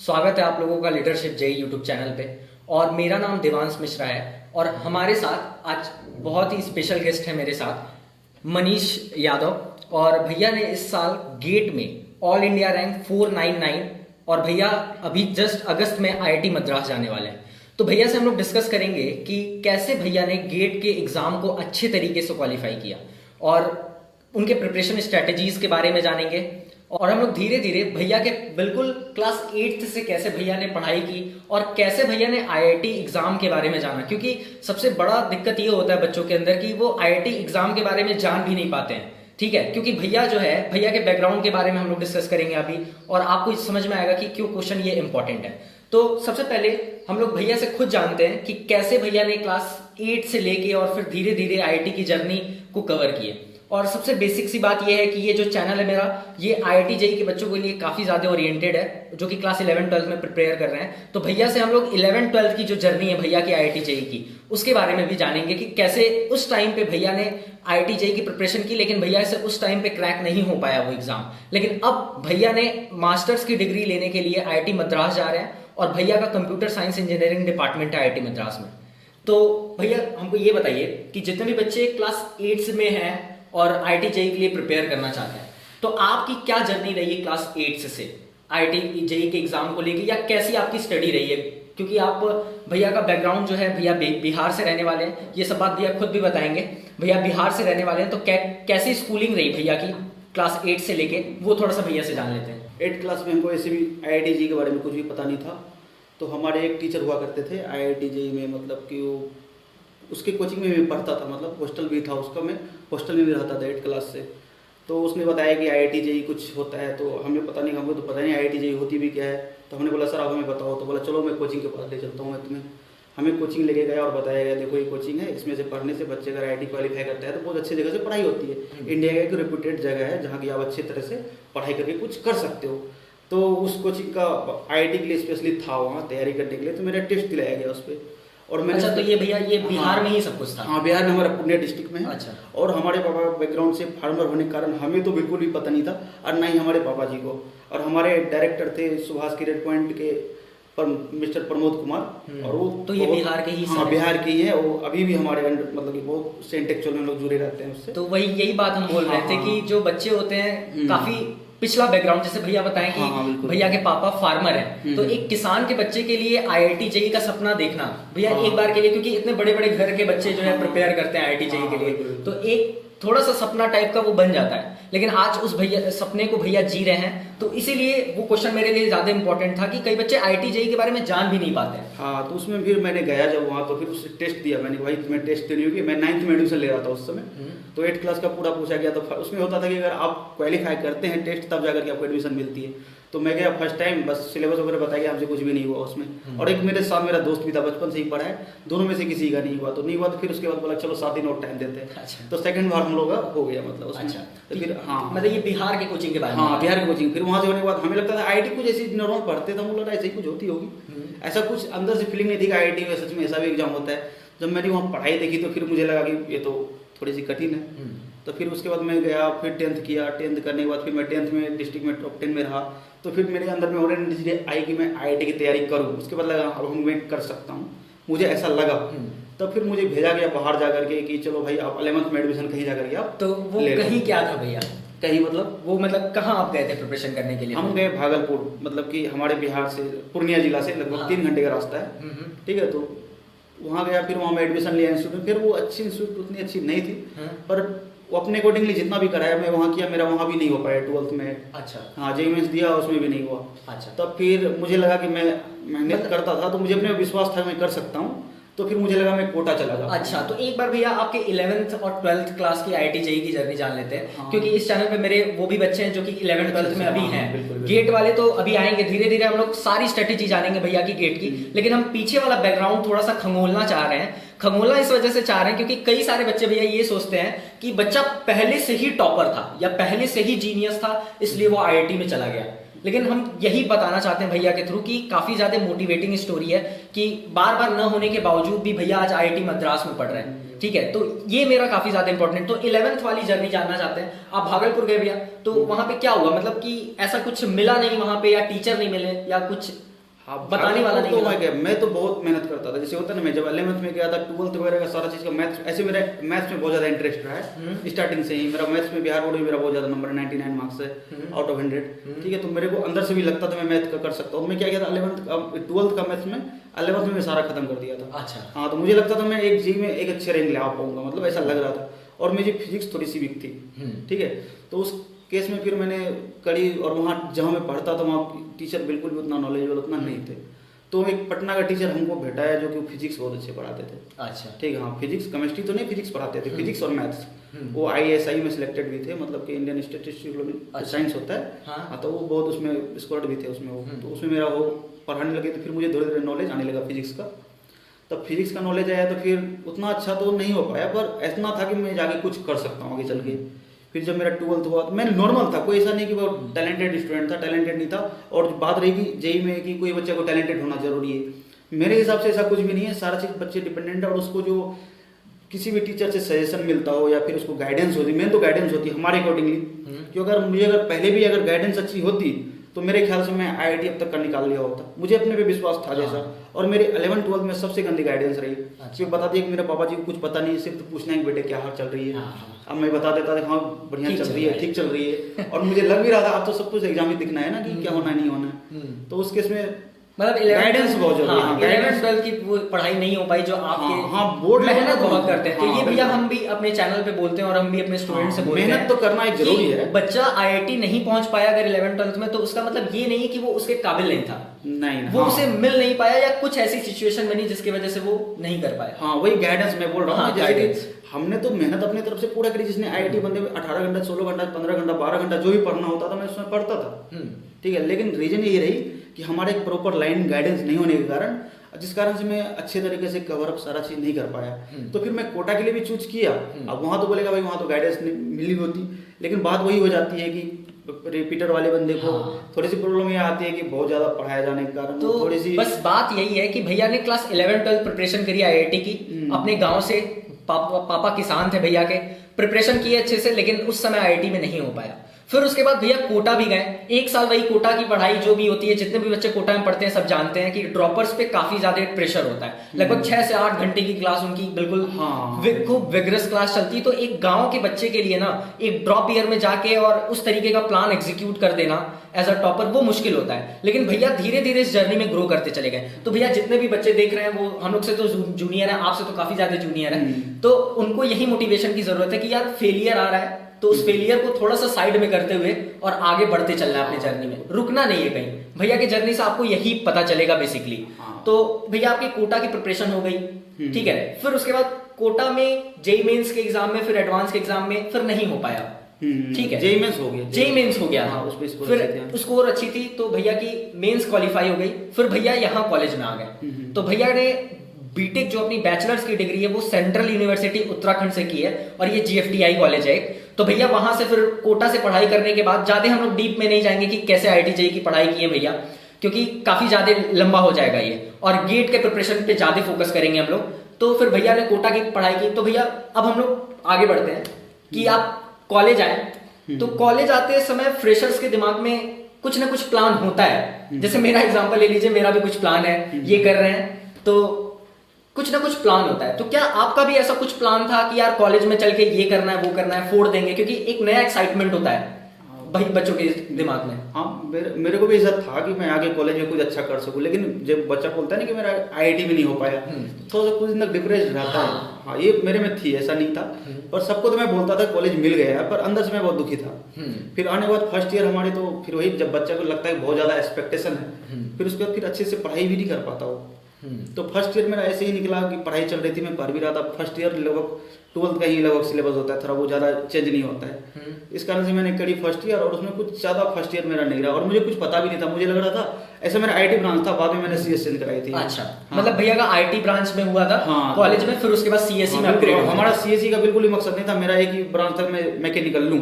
स्वागत है आप लोगों का लीडरशिप जेई यूट्यूब चैनल पे। और मेरा नाम देवांश मिश्रा है और हमारे साथ आज बहुत ही स्पेशल गेस्ट है मेरे साथ मनीष यादव। और भैया ने इस साल गेट में ऑल इंडिया रैंक 499 और भैया अभी जस्ट अगस्त में आईआईटी मद्रास जाने वाले हैं। तो भैया से हम लोग डिस्कस करेंगे कि कैसे भैया ने गेट के एग्जाम को अच्छे तरीके से क्वालिफाई किया और उनके प्रिपरेशन स्ट्रेटेजीज के बारे में जानेंगे। और हम लोग धीरे धीरे भैया के बिल्कुल क्लास 8th से कैसे भैया ने पढ़ाई की और कैसे भैया ने आईआईटी एग्जाम के बारे में जाना, क्योंकि सबसे बड़ा दिक्कत ये होता है बच्चों के अंदर कि वो आईआईटी एग्जाम के बारे में जान भी नहीं पाते हैं। ठीक है, क्योंकि भैया जो है भैया के बैकग्राउंड के बारे में हम लोग डिस्कस करेंगे अभी और आपको समझ में आएगा कि क्यों क्वेश्चन ये इंपॉर्टेंट है। तो सबसे पहले हम लोग भैया से खुद जानते हैं कि कैसे भैया ने क्लास 8 से लेके और फिर धीरे धीरे आईआईटी की जर्नी को कवर किए। और सबसे बेसिक सी बात यह है कि ये जो चैनल है मेरा, ये आईआईटी जेई के बच्चों के लिए काफी ज्यादा ओरिएंटेड है जो कि क्लास 11-12 में प्रिपेयर कर रहे हैं। तो भैया से हम लोग 11-12 की जो जर्नी है भैया की आईआईटी जेई की, उसके बारे में भी जानेंगे कि कैसे उस टाइम पे भैया ने आईआईटी जेई की प्रिपरेशन की, लेकिन भैया से उस टाइम पे क्रैक नहीं हो पाया वो एग्जाम। लेकिन अब भैया ने मास्टर्स की डिग्री लेने के लिए आईआईटी मद्रास जा रहे हैं और भैया का कंप्यूटर साइंस इंजीनियरिंग डिपार्टमेंट है आईआईटी मद्रास में। तो भैया हमको ये बताइए कि जितने भी बच्चे क्लास 8 में हैं और आईआईटी जेई के लिए प्रिपेयर करना चाहते हैं, तो आपकी क्या जर्नी रही है क्लास 8 से आईआईटी जेई के एग्जाम को लेके, या कैसी आपकी स्टडी रही है? क्योंकि आप भैया का बैकग्राउंड जो है, भैया बिहार से रहने वाले हैं, ये सब बात भैया खुद भी बताएंगे। भैया बिहार से रहने वाले हैं, तो कैसी स्कूलिंग रही भैया की क्लास 8 से लेके, वो थोड़ा सा भैया से जान लेते हैं। 8 क्लास में हमको ऐसे भी आईआईटी जेई के बारे में कुछ भी पता नहीं था। तो हमारे एक टीचर हुआ करते थे आईआईटी जेई में, मतलब कि वो उसके कोचिंग में भी पढ़ता था, मतलब हॉस्टल भी था उसका, मैं हॉस्टल में भी रहता था 8 क्लास से। तो उसने बताया कि आईआईटी जेई कुछ होता है, तो हमें पता नहीं, हमको तो पता नहीं आईआईटी जेई होती भी क्या है। तो हमने बोला सर आप हमें बताओ। तो बोला चलो मैं कोचिंग के पास ले चलता हूँ मैं तुम्हें। हमें कोचिंग लेके गया और बताया गया देखो ये कोचिंग है, इसमें से पढ़ने से बच्चे अगर आईआईटी क्वालिफाई करता है तो बहुत अच्छी जगह से पढ़ाई होती है। इंडिया का एक रेप्यूटेड जगह है जहाँ की आप अच्छी तरह से पढ़ाई करके कुछ कर सकते हो। तो उस कोचिंग का आईआईटी के लिए स्पेशली था वहाँ तैयारी करने के लिए, तो मेरा टेस्ट दिलाया गया उस पर। और मैंने अच्छा, तो ये भैया ये बिहार में ही सब कुछ था? हाँ, बिहार में, हमारा पूर्णिया डिस्ट्रिक्ट में है। अच्छा। और हमारे पापा बैकग्राउंड से फार्मर होने के कारण हमें तो बिल्कुल भी पता नहीं था, और ना ही हमारे पापा जी को। और हमारे डायरेक्टर थे सुभाष की रेड पॉइंट के मिस्टर प्रमोद कुमार, और वो तो ये बिहार के ही? हाँ, बिहार के ही है। वो अभी भी हमारे मतलब कि बहुत सेंटेक्चुअल में लोग जुड़े रहते हैं उससे। तो वही यही बात हम बोल रहे थे कि जो बच्चे होते हैं काफी पिछला बैकग्राउंड, जैसे भैया बताएं कि भैया के पापा फार्मर हैं, तो एक किसान के बच्चे के लिए आईआईटी जेई का सपना देखना भैया एक बार के लिए, क्योंकि इतने बड़े बड़े घर के बच्चे जो है प्रिपेयर करते हैं आईआईटी जेई के लिए, तो एक थोड़ा सा सपना टाइप का वो बन जाता है। लेकिन आज उस भैया सपने को भैया जी रहे हैं, तो इसीलिए वो क्वेश्चन मेरे लिए ज्यादा इंपॉर्टेंट था कि कई बच्चे आईआईटी जेई के बारे में जान भी नहीं पाते हैं। हाँ, तो उसमें फिर मैंने गया जब वहाँ, तो फिर उससे टेस्ट दिया मैंने, भाई तुम्हें टेस्ट देनी होगी। मैं 9th में एडमिशन ले रहा था उस समय, तो 8 क्लास का पूरा पूछा गया। तो उसमें होता था कि अगर आप क्वालिफाई करते हैं टेस्ट तब जाकर के आपको एडमिशन मिलती है। तो मैं गया फर्स्ट टाइम, बस सिलेबस वगैरह बताया गया, हमसे कुछ भी नहीं हुआ उसमें। और एक मेरे साथ मेरा दोस्त भी था, बचपन से ही पढ़ा है, दोनों में से किसी का नहीं हुआ। तो नहीं हुआ तो फिर उसके बाद बोला चलो 7 दिन और टाइम देते हैं। अच्छा। तो सेकंड बार हम लोग का हो गया, मतलब उसमें। अच्छा। तो फिर हाँ, मतलब ये बिहार के कोचिंग के बारे में? हाँ, बिहार की कोचिंग। फिर वहाँ से होने के बाद हमें लगता था आईआईटी कुछ ऐसी नॉर्मल पढ़ते थे, मुझे लगा ऐसे ही कुछ होती होगी। ऐसा कुछ अंदर से फीलिंग नहीं थी कि आईआईटी में सच में ऐसा भी एग्जाम होता है। जब मैंने वहाँ पढ़ाई देखी तो फिर मुझे लगा कि ये तो थोड़ी सी कठिन है। तो फिर उसके बाद मैं गया, फिर 10th किया। 10th करने के बाद फिर मैं 10th में डिस्ट्रिक्ट में टॉप 10 में रहा। तो फिर मेरे अंदर में ओरिएंटेशन आई कि मैं आईआईटी की तैयारी करूँ। उसके बाद लगा अब मैं कर सकता हूँ, मुझे ऐसा लगा। तब फिर मुझे भेजा गया बाहर जाकर के कि चलो भाई आप 11th में एडमिशन कहीं जाकर के आप। तो वो कहीं क्या था भैया? कहीं मतलब वो मतलब कहाँ आप गए थे प्रिपरेशन करने के लिए? हम गए भागलपुर, मतलब कि हमारे बिहार से पूर्णिया जिला से लगभग 3 घंटे का रास्ता है। ठीक है, तो वहाँ गया, फिर वहाँ मैं एडमिशन लिया इंस्टीट्यूट में। फिर वो अच्छी इंस्टीट्यूट उतनी अच्छी नहीं थी, पर वो अपने अकॉर्डिंगली जितना भी कराया मैं वहाँ किया, मेरा वहाँ भी नहीं हो पाया 12th में। अच्छा। हाँ, जेईई मेंस दिया, उसमें भी नहीं हुआ। अच्छा। तब फिर मुझे लगा कि मैं मेहनत करता था, तो मुझे अपने विश्वास था मैं कर सकता हूँ। तो फिर मुझे लगा मैं कोटा चला जाऊँ। अच्छा, तो एक बार भैया आपके 11th और 12th क्लास की आईआईटी जेई की जर्नी जान लेते हैं। हाँ। क्योंकि इस चैनल पे मेरे वो भी बच्चे हैं जो कि 11th-12th में अभी हैं। गेट वाले तो अभी आएंगे, धीरे धीरे हम लोग सारी स्ट्रेटेजी जानेंगे भैया की गेट की। लेकिन हम पीछे वाला बैकग्राउंड थोड़ा सा खंगोलना चाह रहे हैं। खंगोलना इस वजह से चाह रहे हैं क्योंकि कई सारे बच्चे भैया ये सोचते हैं कि बच्चा पहले से ही टॉपर था या पहले से ही जीनियस था, इसलिए वो आईआईटी में चला गया। लेकिन हम यही बताना चाहते हैं भैया के थ्रू कि काफी ज्यादा मोटिवेटिंग स्टोरी है कि बार बार न होने के बावजूद भी भैया आज आईआईटी मद्रास में पढ़ रहे हैं। ठीक है, तो ये मेरा काफी ज्यादा इंपॉर्टेंट। तो 11th वाली जर्नी जानना चाहते हैं। आप भागलपुर गए भैया, तो वहां पे क्या हुआ? मतलब कि ऐसा कुछ मिला नहीं वहां पे, या टीचर नहीं मिले, या कुछ हाँ, बताने वाला नहीं तो मिला। मैं क्या, मैं तो बहुत मेहनत करता था। जैसे होता है ना, मैं जब 11th में गया था, 12th वगैरह का सारा चीज़ का मैथ्स, ऐसे मेरा मैथ्स में बहुत ज़्यादा इंटरेस्ट रहा है स्टार्टिंग से ही। मेरा मैथ्स में बिहार बोर्ड में मेरा बहुत ज़्यादा नंबर 99 मार्क्स है आउट ऑफ 100। ठीक है, तो मेरे को अंदर से भी लगता था मैं मैथ का कर सकता हूँ। मैं क्या किया था, 12th का मैथ्स में 11th में मैं सारा खत्म कर दिया था। अच्छा। हाँ, तो मुझे लगता था मैं एक जी में एक अच्छे रैंक ला पाऊंगा, मतलब ऐसा लग रहा था। और मुझे फिजिक्स थोड़ी सी वीक थी। ठीक है, तो उस केस में फिर मैंने करी, और वहाँ जहाँ मैं पढ़ता था वहाँ टीचर बिल्कुल भी उतना नॉलेजेबल उतना नहीं थे। तो एक पटना का टीचर हमको भेटा है जो कि फिजिक्स बहुत अच्छे पढ़ाते थे। अच्छा। ठीक है, हाँ, फिजिक्स केमिस्ट्री तो नहीं, फिजिक्स पढ़ाते थे, फिजिक्स और मैथ्स। वो ISI में सिलेक्टेड भी थे, मतलब कि इंडियन स्टैटिस्टिकल साइंस होता है। हाँ, तो वो बहुत उसमें स्कॉलर भी थे उसमें वो। तो उसमें मेरा वो पढ़ाने लगे, तो फिर मुझे धीरे धीरे नॉलेज आने लगा फिजिक्स का। तब फिजिक्स का नॉलेज आया तो फिर उतना अच्छा तो नहीं हो पाया, पर इतना था कि मैं जाके कुछ कर सकता हूँ आगे चल के। फिर जब मेरा 12th हुआ तो मैं नॉर्मल था, कोई ऐसा नहीं कि वो टैलेंटेड स्टूडेंट था, टैलेंटेड नहीं था। और बात रहेगी जेई में कि कोई बच्चे को टैलेंटेड होना जरूरी है, मेरे हिसाब से ऐसा कुछ भी नहीं है। सारा चीज़ बच्चे डिपेंडेंट है, और उसको जो किसी भी टीचर से सजेशन मिलता हो या फिर उसको गाइडेंस होती, मेन तो गाइडेंस होती है हमारे अकॉर्डिंगली। क्योंकि अगर पहले भी अगर गाइडेंस अच्छी होती तो मेरे ख्याल से मैं IIT अब तक का निकाल लिया होता। मुझे अपने पे विश्वास था जैसा। और मेरे 11th 12th में सबसे गंदी गाइडेंस रही। क्योंकि बता दिया कि मेरे पापा जी को कुछ पता नहीं, सिर्फ पूछना है कि बेटे क्या हाल चल रही है। अब मैं बता देता था हाँ बढ़िया चल रही है, ठीक चल रही है। और मुझे लग भी रहा था अब तो सब कुछ एग्जाम में दिखना है ना कि क्या होना है नहीं होना है। तो उस केस में मतलब गाइडेंस बहुत जरूरी है। 11th 12th की वो पढ़ाई नहीं हो पाई जो आपके। हाँ, बोर्ड मेहनत बहुत करते हैं। तो हाँ, ये भैया हम भी अपने चैनल पे बोलते हैं और हम भी अपने स्टूडेंट से बोलते हैं, मेहनत तो करना एक जरूरी है। बच्चा IIT नहीं पहुंच पाया अगर 11th 12th में, तो उसका मतलब ये नहीं कि वो उसके काबिल नहीं था, नहीं वो उसे मिल नहीं पाया या कुछ ऐसी सिचुएशन बनी जिसकी वजह से वो नहीं कर पाया। हाँ, वही गाइडेंस मैं बोल रहा हूँ। जैसे गाइडेंस कि हमने तो मेहनत अपनी तरफ से पूरा करी। जिसने IIT बंदे में 18 घंटा 16 घंटा 15 घंटा 12 घंटा जो भी पढ़ना होता था मैं उसमें पढ़ता था। ठीक है, लेकिन रीजन ये रही कि हमारे एक प्रॉपर लाइन गाइडेंस नहीं होने के कारण, जिस कारण से मैं अच्छे तरीके से कवर अप सारा चीज नहीं कर पाया। तो फिर मैं कोटा के लिए भी चूज किया। अब वहां तो बोलेगा भाई वहां तो गाइडेंस मिली होती, लेकिन बात वही हो जाती है कि रिपीटर वाले बंदे को थोड़ी सी प्रॉब्लम ये आती है कि बहुत ज्यादा पढ़ाया जाने के कारण तो थोड़ी सी। बस बात यही है कि भैया ने क्लास 11 12 प्रिपरेशन करी IIT की अपने गांव से। पापा किसान थे भैया के, प्रिपरेशन किए अच्छे से, लेकिन उस समय IIT में नहीं हो पाया। फिर उसके बाद भैया कोटा भी गए, 1 साल वही कोटा की पढ़ाई जो भी होती है, जितने भी बच्चे कोटा में पढ़ते हैं सब जानते हैं कि ड्रॉपर्स पे काफी ज्यादा प्रेशर होता है। लगभग 6 से 8 घंटे की क्लास उनकी बिल्कुल खूब विग्रस क्लास चलती है। तो एक गांव के बच्चे के लिए ना एक ड्रॉप ईयर में जाके और उस तरीके का प्लान एग्जीक्यूट कर देना एज अ टॉपर वो मुश्किल होता है। लेकिन भैया धीरे धीरे इस जर्नी में ग्रो करते चले गए। तो भैया जितने भी बच्चे देख रहे हैं वो हम लोग से तो जूनियर है, आपसे तो काफी ज्यादा जूनियर है, तो उनको यही मोटिवेशन की जरूरत है कि यार फेलियर आ रहा है तो उस फेलियर को थोड़ा सा साइड में करते हुए और आगे बढ़ते चलना है अपनी जर्नी में, रुकना नहीं है कहीं। भैया की जर्नी से आपको यही पता चलेगा बेसिकली। तो भैया आपकी कोटा की प्रिपरेशन हो गई, ठीक है। फिर उसके बाद कोटा में जेई मेंस के एग्जाम में, फिर एडवांस के एग्जाम में फिर नहीं हो पाया, ठीक है। जेई मेंस हो गया, जेई मेंस हो गया। हाँ, उसमें फिर स्कोर अच्छी थी तो भैया की मेंस क्वालिफाई हो गई। फिर भैया यहाँ कॉलेज में आ गए। तो भैया ने बीटेक जो अपनी बैचलर्स की डिग्री है वो सेंट्रल यूनिवर्सिटी उत्तराखंड से की है, और ये GFTI कॉलेज है। तो भैया वहां से फिर कोटा से पढ़ाई करने के बाद, ज्यादा हम लोग डीप में नहीं जाएंगे कि कैसे IIT JEE की पढ़ाई की है भैया, क्योंकि काफी ज्यादा लंबा हो जाएगा ये, और गेट के प्रिपरेशन पे ज्यादा फोकस करेंगे हम लोग। तो फिर भैया ने कोटा की पढ़ाई की। तो भैया अब हम लोग आगे बढ़ते हैं कि आप कॉलेज आए। तो कॉलेज आते समय फ्रेशर्स के दिमाग में कुछ ना कुछ प्लान होता है। जैसे मेरा एग्जांपल ले लीजिए, मेरा भी कुछ प्लान है, ये कर रहे हैं तो कुछ ना कुछ प्लान होता है। तो क्या आपका भी ऐसा कुछ प्लान था कि यार कॉलेज में चल के ये करना है वो करना है, फोड़ देंगे, क्योंकि एक नया एक्साइटमेंट होता है भाई बच्चों के दिमाग में। हाँ, मेरे को भी ऐसा था कि मैं आगे कॉलेज में कुछ अच्छा कर सकूं, लेकिन जब बच्चा बोलता है ना कि मेरा IIT में नहीं हो पाया तो थोड़ा सा कुछ दिन तक डिप्रेस रहता है। हाँ, ये मेरे में थी, ऐसा नहीं था। पर सबको तो मैं बोलता था कॉलेज मिल गया, पर अंदर से मैं बहुत दुखी था। फिर आने के बाद फर्स्ट ईयर हमारे, तो फिर वही जब बच्चा को लगता है बहुत ज्यादा एक्सपेक्टेशन है, फिर उसके बाद फिर अच्छे से पढ़ाई भी नहीं कर पाता वो। तो फर्स्ट ईयर मेरा ऐसे ही निकला कि पढ़ाई चल रही थी, मैं पढ़ भी रहा था। फर्स्ट ईयर लगभग 12th का ही लगभग सिलेबस होता है, थोड़ा वो ज्यादा चेंज नहीं होता है। इस कारण से मैंने करी फर्स्ट ईयर, और उसमें कुछ ज्यादा फर्स्ट ईयर मेरा नहीं रहा, और मुझे कुछ पता भी नहीं था। मुझे लग रहा था ऐसा मेरा IIT ब्रांच था, बाद में मैंने CS चेंज कराई थी। अच्छा, मतलब भैया का IT ब्रांच में हुआ था कॉलेज में, फिर उसके बाद CSE में अपग्रेड हुआ। हमारा CSE का बिल्कुल ही मकसद नहीं था, मेरा एक ही ब्रांच तक मैं मैकेनिकल लूं।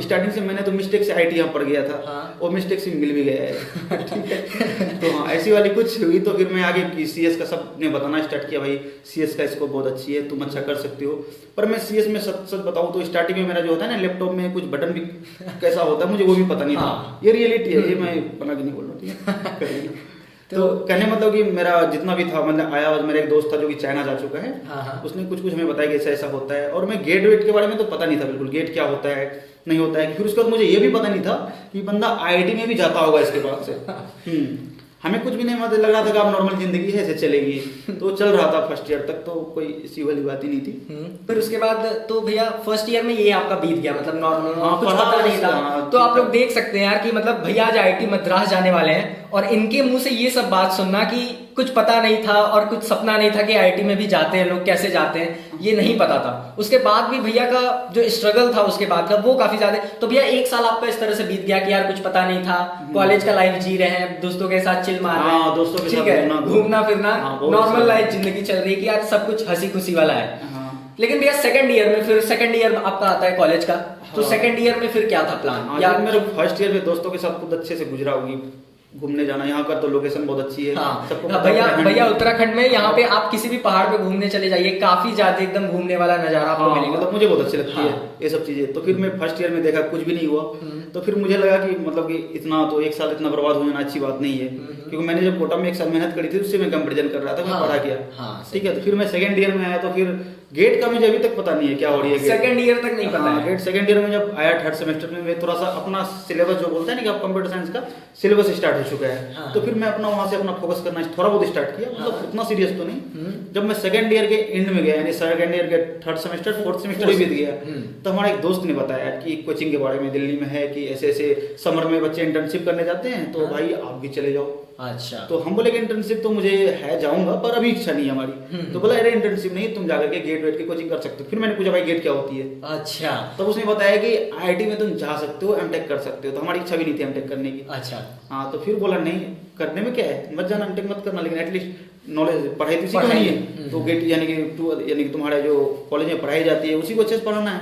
स्टार्टिंग से मैंने तो मिस्टेक से IT यहाँ पढ़ गया था, और मिस्टेक से मिल भी गया है। ठीक है, तो हाँ ऐसी वाली कुछ हुई। तो फिर मैं आगे CS का सबने बताना स्टार्ट किया, भाई CS का स्कोप बहुत अच्छी है, तुम अच्छा कर सकते हो। पर मैं CS में सच बताऊं तो स्टार्टिंग में मेरा जो होता है ना, लैपटॉप में कुछ बटन भी कैसा होता है मुझे वो भी पता नहीं था। ये रियलिटी है, ये मैं बना के नहीं बोल रहा। तो कहने मतलब कि मेरा जितना भी था, मतलब आया, मेरा एक दोस्त था जो कि चाइना जा चुका है। हाँ। उसने कुछ कुछ हमें बताया कि ऐसा ऐसा होता है, और मैं गेट वेट के बारे में तो पता नहीं था बिल्कुल, गेट क्या होता है नहीं होता है। फिर उसके बाद मुझे ये भी पता नहीं था कि बंदा आईआईटी में भी जाता होगा इसके बाद से। हमें कुछ भी नहीं मतलब लग रहा था कि अब नॉर्मल जिंदगी है, ऐसे चलेगी। तो चल रहा था फर्स्ट ईयर तक, तो कोई इसी वाली बात ही नहीं थी। फिर उसके बाद तो भैया फर्स्ट ईयर में ये आपका बीत गया, मतलब नॉर्मल, हाँ, कुछ पता नहीं था। हाँ, तो आप लोग देख सकते हैं यार कि मतलब भैया आज आईआईटी मद्रास जाने वाले हैं और इनके मुंह से ये सब बात सुनना कि कुछ पता नहीं था और कुछ सपना नहीं था कि आईआईटी में भी जाते हैं लोग, कैसे जाते हैं ये नहीं पता था। उसके बाद भी भैया का जो स्ट्रगल था उसके बाद का वो काफी ज्यादा। तो भैया एक साल आपका इस तरह से बीत गया कि यार कुछ पता नहीं था, कॉलेज का लाइफ जी रहे हैं, दोस्तों के साथ चिल मार रहे हैं, दोस्तों के ठीक साथ है, घूमना फिरना, नॉर्मल लाइफ जिंदगी चल रही है कि यार सब कुछ हंसी खुशी वाला है। लेकिन भैया सेकंड ईयर में, फिर सेकंड ईयर आपका आता है कॉलेज का, तो सेकंड ईयर में फिर क्या था प्लान? यार मेरे फर्स्ट ईयर में दोस्तों के साथ खुद अच्छे से गुजरा होगी, घूमने जाना। यहाँ का तो लोकेशन बहुत अच्छी है। हाँ, सबको भैया उत्तराखंड में यहाँ पे आप किसी भी पहाड़ पे घूमने चले जाइए, काफी ज्यादा एकदम घूमने वाला नजारा आपको मिलेगा। मतलब मुझे बहुत अच्छी लगती है ये सब चीजें। तो फिर मैं फर्स्ट ईयर में देखा कुछ भी नहीं हुआ, तो फिर मुझे लगा कि मतलब कि इतना तो एक साल इतना बर्बाद हो जाना अच्छी बात नहीं है, क्योंकि मैंने जब कोटा में एक साल मेहनत करी थी उससे मैं कंपेरिजन कर रहा था, मैं पढ़ा किया। ठीक है, तो फिर मैं सेकंड ईयर में आया, तो फिर गेट का मुझे अभी तक पता नहीं है क्या हो रही है। सेकंड ईयर तक नहीं पता है। गेट सेकंड ईयर में जब आया थर्ड सेमेस्टर में, मैं थोड़ा सा अपना सिलेबस जो बोलता है ना कि आप कंप्यूटर साइंस का सिलेबस स्टार्ट हो चुका है, तो फिर मैं अपना वहां से अपना फोकस करना थोड़ा बहुत स्टार्ट किया, मतलब उतना सीरियस तो नहीं। जब मैं सेकंड ईयर के एंड में गया, यानी सेकंड ईयर के थर्ड सेमेस्टर फोर्थ सेमेस्टर भी बीत गया, तो हमारे एक दोस्त ने बताया कि कोचिंग के बारे में दिल्ली में है कि ऐसे ऐसे समर में बच्चे इंटर्नशिप करने जाते हैं, तो भाई आप भी चले जाओ। अच्छा। तो हम बोले कि इंटर्नशिप तो मुझे है, जाऊंगा, पर अभी इच्छा नहीं है हमारी। तो बोला अरे इंटर्नशिप नहीं, तुम जाकर के गेट वेट की कोचिंग कर सकते हो। फिर मैंने पूछा भाई गेट क्या होती है? अच्छा। तो उसने बताया कि आईआईटी में तुम जा सकते हो, एमटेक कर सकते हो। तो हमारी इच्छा भी नहीं थी एमटेक करने की। अच्छा। हाँ, तो फिर बोला नहीं, करने में क्या है, मत जाना, एमटेक मत करना, लेकिन एटलीस्ट नॉलेज पढ़ाई तो सीखनी है। तो गेट यानी कि तुम्हारे जो कॉलेज में पढ़ाई जाती है उसी को अच्छे से पढ़ाना है।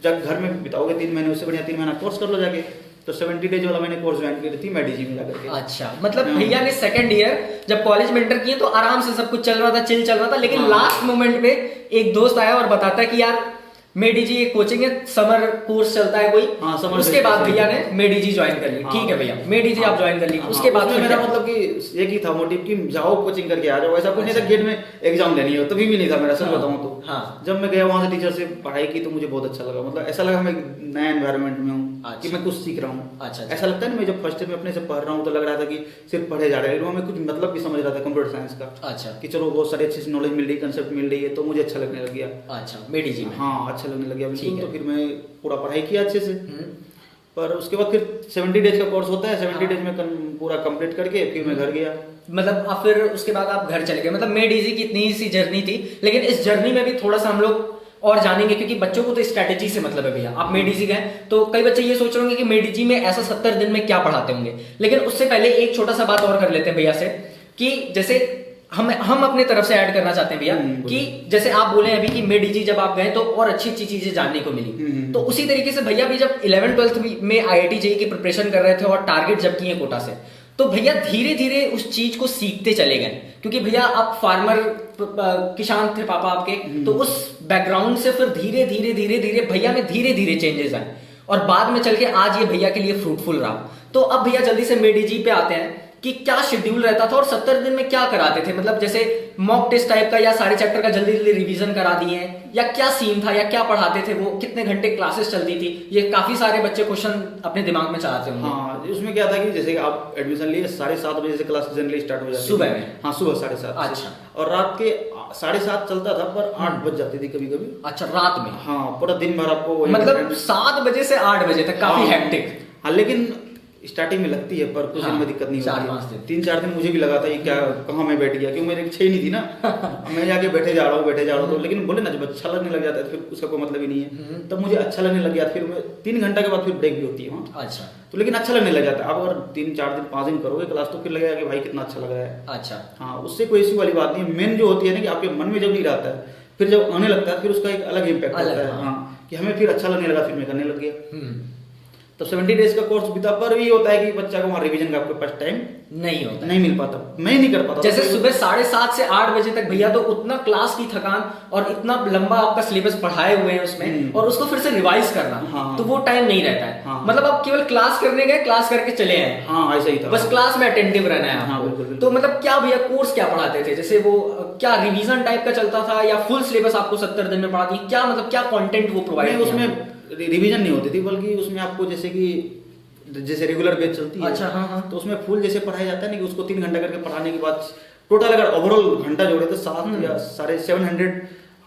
जब घर में बिताओगे 3 महीने, उससे बढ़िया 3 महीना कोर्स कर लो जाके। तो 70 डेज वाला मैंने कोर्स ज्वाइन की थी मेडीजी में जाकर के। अच्छा, मतलब भैया ने सेकंड ईयर जब कॉलेज में एंटर किए तो आराम से सब कुछ चल रहा था, चिल चल रहा था, लेकिन लास्ट मोमेंट पे एक दोस्त आया और बताता है कि यार मेडीजी एक कोचिंग है, समर कोर्स चलता है कोई। समर। उसके बाद भैया ने मेडीजी ज्वाइन कर ली। ठीक है भैया, मेडीजी आप ज्वाइन कर ली। उसके बाद मेरा मतलब कि एक ही था मोटिव कि जाओ कोचिंग करके आ जाओ, ऐसा कुछ नहीं था गेट में एग्जाम देनी हो, तभी भी नहीं था मेरा, सच बताऊं तो। जब मैं गया वहां से टीचर से पढ़ाई की तो मुझे बहुत अच्छा लगा, मतलब ऐसा लगा मैं नया एनवायरनमेंट में हूँ कि मैं कुछ सीख रहा हूँ। अच्छा। ऐसा लगता है ना, मैं जब फर्स्ट ईयर में अपने से पढ़ रहा हूँ तो लग रहा था कि सिर्फ पढ़े जा रहे हैं, मैं कुछ मतलब भी समझ रहा था कंप्यूटर साइंस का। अच्छा। कि चलो बहुत सारी अच्छी नॉलेज मिल रही है, कंसेप्ट मिल रही है, तो मुझे अच्छा लगने लग गया। अच्छा, मेडीजी में। हाँ, अच्छा लगने लग गया बिल्कुल। तो फिर मैं पूरा पढ़ाई किया अच्छे से। पर उसके बाद फिर 70 डेज का कोर्स होता है, 70 डेज में पूरा कंप्लीट करके फिर मैं घर गया। मतलब आप फिर उसके बाद आप घर चले गए। मतलब मेडीजी की इतनी सी जर्नी थी, लेकिन इस जर्नी में भी थोड़ा सा हम लोग और जानेंगे, क्योंकि बच्चों को तो स्ट्रेटेजी से मतलब है। भैया आप मेडीजी गए तो कई बच्चे ये सोच रहे होंगे कि मेडीजी में ऐसा 70 दिन में क्या पढ़ाते होंगे, लेकिन उससे पहले एक छोटा सा बात और कर लेते हैं भैया से कि जैसे हम अपने तरफ से ऐड करना चाहते हैं भैया कि जैसे आप बोले अभी कि मेडीजी जब आप गए तो और अच्छी अच्छी चीजें जानने को मिली, तो उसी तरीके से भैया भी जब 11th-12th में आईआईटी जेईई की प्रिपरेशन कर रहे थे और टारगेट जब किए कोटा से, तो भैया धीरे धीरे उस चीज को सीखते चले गए। क्योंकि भैया आप फार्मर किसान थे पापा आपके, तो उस बैकग्राउंड से फिर धीरे धीरे धीरे धीरे भैया में धीरे धीरे चेंजेस आए और बाद में चल के आज ये भैया के लिए फ्रूटफुल रहा। तो अब भैया जल्दी से मेडीजी पे आते हैं कि क्या शेड्यूल रहता था और 70 दिन में क्या कराते थे, मतलब जैसे मॉक टेस्ट टाइप का या सारे चैप्टर का जल्दी जल्दी रिवीजन करा दिए, या क्या सीन था या क्या पढ़ाते थे वो, कितने घंटे क्लासेस चलती थी, ये काफी सारे बच्चे क्वेश्चन अपने दिमाग में चलाते होंगे। हाँ, उसमें क्या था कि जैसे आप एडमिशन लिए 7:30 बजे से क्लास जनरली स्टार्ट हो जाती सुबह में। हाँ, सुबह 7:30। अच्छा। और रात के 7:30 चलता था, पर 8 बज जाती थी कभी कभी। अच्छा, रात में? हाँ, पूरा दिन भर आपको मतलब 7 बजे से 8 बजे तक, काफी हेक्टिक। हाँ, लेकिन स्टार्टिंग में लगती है, पर कुछ दिन में दिक्कत नहीं होती। 3-4 दिन मुझे भी लगा था ये क्या, कहाँ मैं बैठ गया, क्योंकि मेरी इच्छा ही नहीं थी ना। मैं जाके बैठे जा रहा हूँ तो, लेकिन बोले ना जब अच्छा लगने लग जाता है फिर उसका कोई मतलब ही नहीं है। तब मुझे अच्छा लगने लग गया, फिर 3 घंटा के बाद फिर ब्रेक भी होती है। अच्छा। तो लेकिन अच्छा लगने लग जाता है। आप अगर 3-4 दिन 5 दिन करोगे क्लास तो फिर लगेगा कि भाई कितना अच्छा लग रहा है। अच्छा। हाँ, उससे कोई ऐसी वाली बात नहीं। मेन जो होती है ना कि आपके मन में जब नहीं रहता है, फिर जब आने लगता है फिर उसका एक अलग इम्पैक्ट होता है। हाँ, कि हमें फिर अच्छा लगने लगा, फिर मैं करने लग गया। तो 70 डेज का कोर्स बीता, पर भी होता है कि बच्चा को वहाँ रिवीजन का आपके पास टाइम नहीं होता, नहीं मिल पाता, मैं नहीं कर पाता। जैसे सुबह 7:30 से 8 बजे तक भैया, तो उतना क्लास की थकान और इतना लंबा आपका सिलेबस पढ़ाए हुए हैं उसमें, और उसको फिर से रिवाइज करना, हाँ। तो वो टाइम नहीं रहता है। हाँ। मतलब आप केवल क्लास करने गए, क्लास करके चले आए, हाँ ऐसा ही था, बस क्लास में अटेंटिव रहना है हाँ, आपको। बिल्कुल, बिल्कुल। तो मतलब क्या भैया कोर्स क्या पढ़ाते थे, जैसे वो क्या रिवीजन टाइप का चलता था या फुल सिलेबस आपको 70 दिन में पढ़ाती, क्या मतलब क्या कंटेंट वो प्रोवाइड? उसमें रिवीजन नहीं होती थी, बल्कि उसमें आपको जैसे रेगुलर बैच चलती है, अच्छा, हाँ, हाँ। तो उसमें फुल जैसे पढ़ाया जाता है ना, कि उसको 3 घंटा करके पढ़ाने के बाद टोटल अगर ओवरऑल घंटा जोड़े तो 7 या 750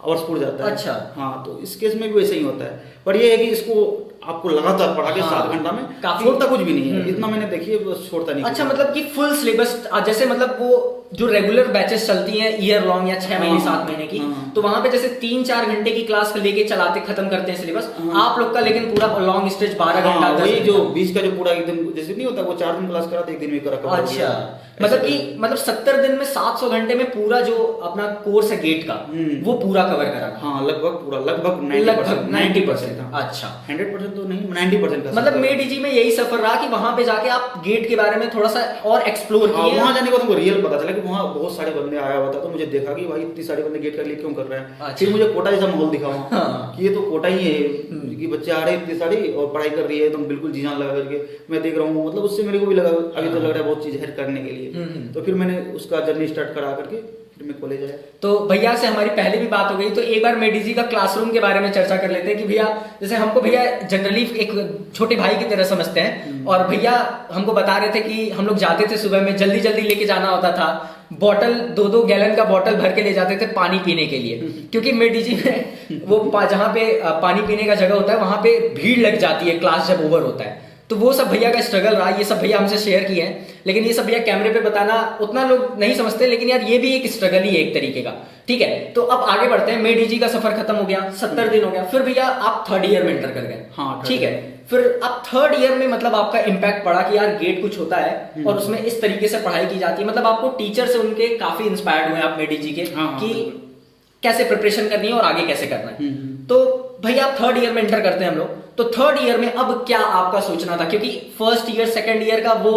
आवर्स पूरा जाता है। अच्छा। हाँ, तो इस केस में भी वैसे ही होता है, पर ये है कि इसको आपको लगातार पढ़ा के हाँ, 7 घंटा में काफी छोड़ता कुछ भी नहीं है, इतना मैंने देखिए छोड़ता नहीं। अच्छा, मतलब कि फुल सिलेबस, जैसे मतलब वो जो रेगुलर बैचेस चलती हैं ईयर लॉन्ग या 6 महीने 7 महीने की, हाँ। तो वहां पे जैसे 3-4 घंटे की क्लास लेके चलाते खत्म करते हैं सिलेबस, आप लोग का लेकिन पूरा लॉन्ग स्ट्रेच 12 घंटा, 10 वही घंटा। जो 20 का जो पूरा एकदम जैसे नहीं होता, वो 4 दिन क्लास करा तो 1 दिन में करा cover हो अच्छा, गया। मतलब कि 70 दिन में 700 घंटे में पूरा जो अपना कोर्स है गेट का, वो पूरा कवर करा। हाँ, लगभग पूरा, लगभग 90%। हाँ। अच्छा, 100% तो नहीं, 90% का मतलब मेडीजी में यही सफर रहा कि वहां पे जाके आप गेट के बारे में थोड़ा सा और एक्सप्लोर हाँ, किए। वहाँ जाने के बाद हमको रियल पता चला कि वहाँ बहुत सारे बंदे आया हुआ था, तो मुझे देखा कि भाई इतनी सारे बंदे गेट कर लिए क्यों कर रहे हैं। अच्छा। फिर मुझे कोटा जैसा माहौल दिखा वहाँ, हाँ। कि ये तो कोटा ही है, कि बच्चे आ रहे हैं इतनी सारी और पढ़ाई कर रही है एकदम बिल्कुल जी जान लगा करके, मैं देख रहा हूँ, मतलब उससे मेरे को भी लगा अभी तो लग रहा है बहुत चीज है करने के लिए। तो फिर मैंने उसका जर्नी स्टार्ट करा करके फिर मैं कॉलेज आया। तो भैया से हमारी पहले भी बात हो गई, तो एक बार मेडीजी का क्लासरूम के बारे में चर्चा कर लेते हैं कि भैया, जैसे हमको भैया जनरली एक छोटे भाई की तरह समझते हैं, और भैया हमको बता रहे थे कि हम लोग जाते थे सुबह में, जल्दी जल्दी लेके जाना होता था, बॉटल 2-2 गैलन का बॉटल भर के ले जाते थे पानी पीने के लिए, क्योंकि मेडीजी में वो जहाँ पे पानी पीने का जगह होता है वहां पे भीड़ लग जाती है क्लास जब ओवर होता है। तो वो सब भैया का स्ट्रगल रहा, ये सब भैया हमसे शेयर किए हैं, लेकिन ये सब भैया कैमरे पे बताना उतना लोग नहीं समझते, लेकिन यार ये भी एक स्ट्रगल ही है एक तरीके का। ठीक है, तो अब आगे बढ़ते हैं। मेडीजी का सफर खत्म हो गया, 70 दिन हो गया, फिर भैया आप 3rd ईयर में एंटर कर गए। हाँ, ठीक है, फिर अब 3rd ईयर में मतलब आपका इम्पैक्ट पड़ा कि यार गेट कुछ होता है और उसमें इस तरीके से पढ़ाई की जाती है, मतलब आपको टीचर से उनके काफी इंस्पायर्ड हुए आप मेडीजी के, कि कैसे प्रिपरेशन करनी है और आगे कैसे करना है। तो भैया आप 3rd ईयर में एंटर करते हैं हम लोग, तो 3rd ईयर में अब क्या आपका सोचना था, क्योंकि 1st ईयर 2nd ईयर का वो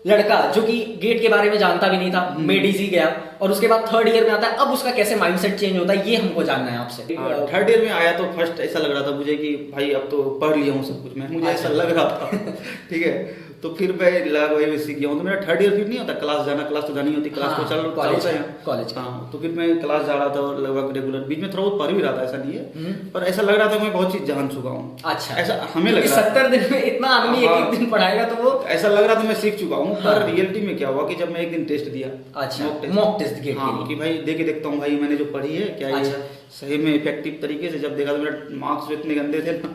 लड़का जो कि गेट के बारे में जानता भी नहीं था, मेडीजी गया और उसके बाद 3rd ईयर में आता है, अब उसका कैसे माइंडसेट चेंज होता है, ये हमको जानना है आपसे। 3rd ईयर में आया तो फर्स्ट ऐसा लग रहा था मुझे कि भाई अब तो पढ़ लिया हूँ सब कुछ मैं, मुझे ऐसा लग रहा था। ठीक है, तो फिर मैं लगा वही सीख गया हूँ, तो मेरा 3rd ईयर फिर नहीं होता क्लास जाना, क्लास तो जानी होती, क्लास तो चल कॉलेज। हाँ, तो फिर मैं क्लास जा रहा था और लगभग रेगुलर, बीच में थोड़ा बहुत पढ़ भी रहा था, ऐसा नहीं है, पर ऐसा लग रहा था मैं बहुत चीज जान चुका हूँ। अच्छा, ऐसा हमें लग रहा था 70 दिन में इतना आदमी एक दिन पढ़ाएगा, तो वो ऐसा लग रहा था मैं सीख चुका हूँ। पर रियलिटी में क्या हुआ कि जब मैं एक दिन टेस्ट दिया, अच्छा, मॉक टेस्ट गेट हाँ, कि भाई दे के देखता हूँ भाई मैंने जो पढ़ी है क्या ये सही में इफेक्टिव तरीके से, जब देखा तो मेरे मार्क्स इतने गंदे थे ना,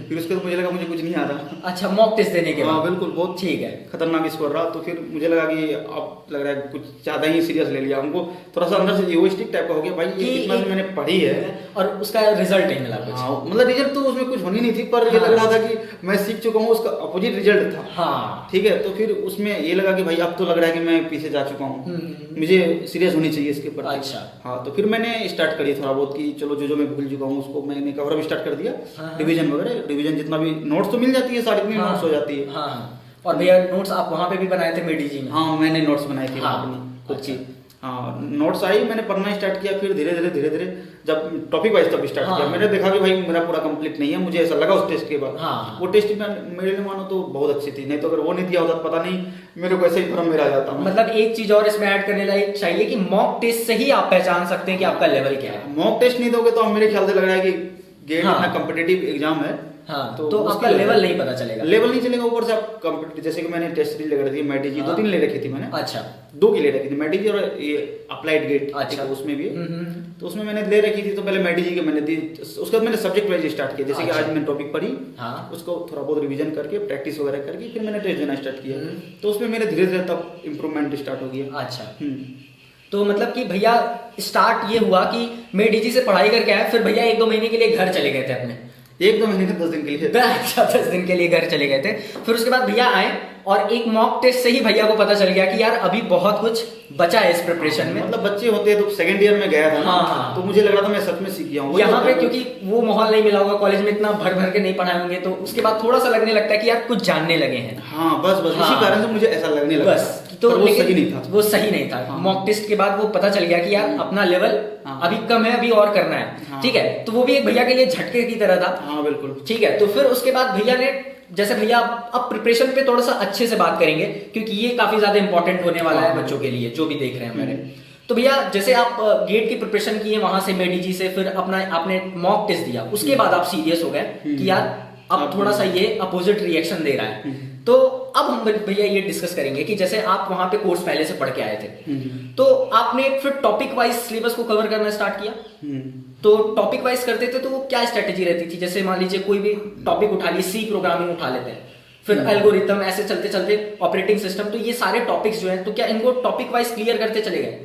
फिर उसके बाद मुझे लगा मुझे कुछ नहीं आ रहा। अच्छा, मॉक टेस्ट देने के बाद? हाँ बिल्कुल, बहुत ठीक है, खतरनाक स्कोर रहा। तो फिर मुझे लगा कि अब लग रहा है कुछ ज्यादा ही सीरियस ले लिया, हमको थोड़ा सा अंदर से इगोइस्टिक टाइप का हो गया, भाई ये कितना मैंने पढ़ी है और उसका रिजल्ट नहीं मिला कुछ। हाँ, मतलब रिजल्ट तो उसमें कुछ होनी नहीं थी, पर ये लग रहा था कि मैं सीख चुका हूँ, उसका अपोजिट रिजल्ट था। हाँ, ठीक है, तो फिर उसमें ये लगा कि भाई अब तो लग रहा है कि मैं पीछे जा चुका हूँ, मुझे सीरियस होनी चाहिए इसके ऊपर। अच्छा, हाँ, तो फिर मैंने स्टार्ट करी थोड़ा बहुत कि चलो जो मैं भूल चुका हूँ उसको मैंने कवर अप स्टार्ट कर दिया। रिवीजन वगैरह, रिवीजन जितना भी नोट्स तो मिल जाती है, सारी नोट्स हो जाती है। हाँ, और भैया नोट्स आप वहाँ पे भी बनाए थे मेडीजी में? हाँ, मैंने नोट्स बनाए थे अपनी खुद की। हाँ, नोट्स आई, मैंने पढ़ना स्टार्ट किया, फिर धीरे धीरे जब टॉपिक वाइज तब स्टार्ट किया, मैंने देखा कि भाई मेरा पूरा कंप्लीट नहीं है, मुझे ऐसा लगा उस टेस्ट के बाद। वो टेस्ट मेरे लिए मानो तो बहुत अच्छी थी, नहीं तो अगर वो नहीं दिया होता तो पता नहीं मेरे को ऐसे ही भ्रम में रह जाता। मतलब एक चीज और इसमें ऐड करने लायक चाहिए कि मॉक टेस्ट से ही आप पहचान सकते हैं कि आपका लेवल क्या है। मॉक टेस्ट नहीं दोगे तो मेरे ख्याल से लग रहा है कि गेट इतना कॉम्पिटिटिव एग्जाम है, हाँ, तो आपका लेवल नहीं पता चलेगा, लेवल नहीं चलेगा। ऊपर से आप कंप्यूटर, जैसे कि मैंने टेस्ट ले रखी थी मेडीजी, 2-3 ले रखी थी मैंने। अच्छा, 2 की ले रखी थी, मेडीजी और ये अप्लाइड गेट। अच्छा, उसमें भी तो उसमें मैंने ले रखी थी, तो पहले मेडीजी के मैंने दी, उसके बाद मैंने सब्जेक्ट वाइज स्टार्ट किया, जैसे कि आज मैंने टॉपिक पढ़ी, उसको थोड़ा बहुत रिवीजन करके प्रैक्टिस वगैरह करके फिर मैंने टेस्ट देना स्टार्ट किया, तो उसमें मेरे धीरे धीरे तब इम्प्रूवमेंट स्टार्ट हो गया। अच्छा, तो मतलब कि भैया स्टार्ट ये हुआ कि मेडीजी से पढ़ाई करके आए, फिर भैया 1-2 महीने के लिए घर चले गए थे अपने? 1-2 महीने 10 दिन के लिए। अच्छा, 10 दिन के लिए घर चले गए थे। फिर उसके बाद भैया आए और एक मॉक टेस्ट से ही भैया को पता चल गया कि यार अभी बहुत कुछ बचा है इस प्रिपरेशन में। मतलब बच्चे होते हैं तो सेकंड ईयर में गया था ना, हाँ। तो मुझे लग रहा था मैं सच में सीख गया हूँ यहाँ पे, क्योंकि वो माहौल नहीं मिला होगा कॉलेज में, इतना भर भर के नहीं पढ़ाए होंगे, तो उसके बाद थोड़ा सा लगने लगता है कि यार कुछ जानने लगे हैं। हाँ बस हाँ। इसी कारण से मुझे ऐसा लगने लगा बस तो वो लेकिन सही नहीं था, वो सही नहीं था। हाँ। मॉक टेस्ट के बाद वो पता चल गया कि यार अपना लेवल हाँ। अभी कम है, अभी और करना है। हाँ। ठीक है, तो वो भी एक भैया के लिए झटके की तरह था। हाँ बिल्कुल। ठीक है, तो फिर उसके बाद भैया ने, जैसे भैया अब प्रिपरेशन पे थोड़ा सा अच्छे से बात करेंगे, क्योंकि ये काफी ज्यादा इंपॉर्टेंट होने वाला है बच्चों के लिए जो भी देख रहे हैं हमारे। तो भैया जैसे आप गेट की प्रिपरेशन की है, वहां से मेडीजी से, फिर अपना आपने मॉक टेस्ट दिया, उसके बाद आप सीरियस हो गए कि यार अब थोड़ा सा ये अपोजिट रिएक्शन दे रहा है। तो अब हम भैया ये डिस्कस करेंगे कि जैसे आप वहां पे कोर्स पहले से पढ़ के आए थे, तो आपने फिर टॉपिक वाइज सिलेबस को कवर करना स्टार्ट किया। तो टॉपिक वाइज करते थे तो वो क्या स्ट्रेटेजी रहती थी? जैसे मान लीजिए कोई भी टॉपिक उठा लिए, सी प्रोग्रामिंग उठा लेते हैं, फिर एल्गोरिथम, ऐसे चलते चलते ऑपरेटिंग सिस्टम, तो ये सारे टॉपिक्स जो हैं, तो क्या इनको टॉपिक वाइज क्लियर करते चले गए?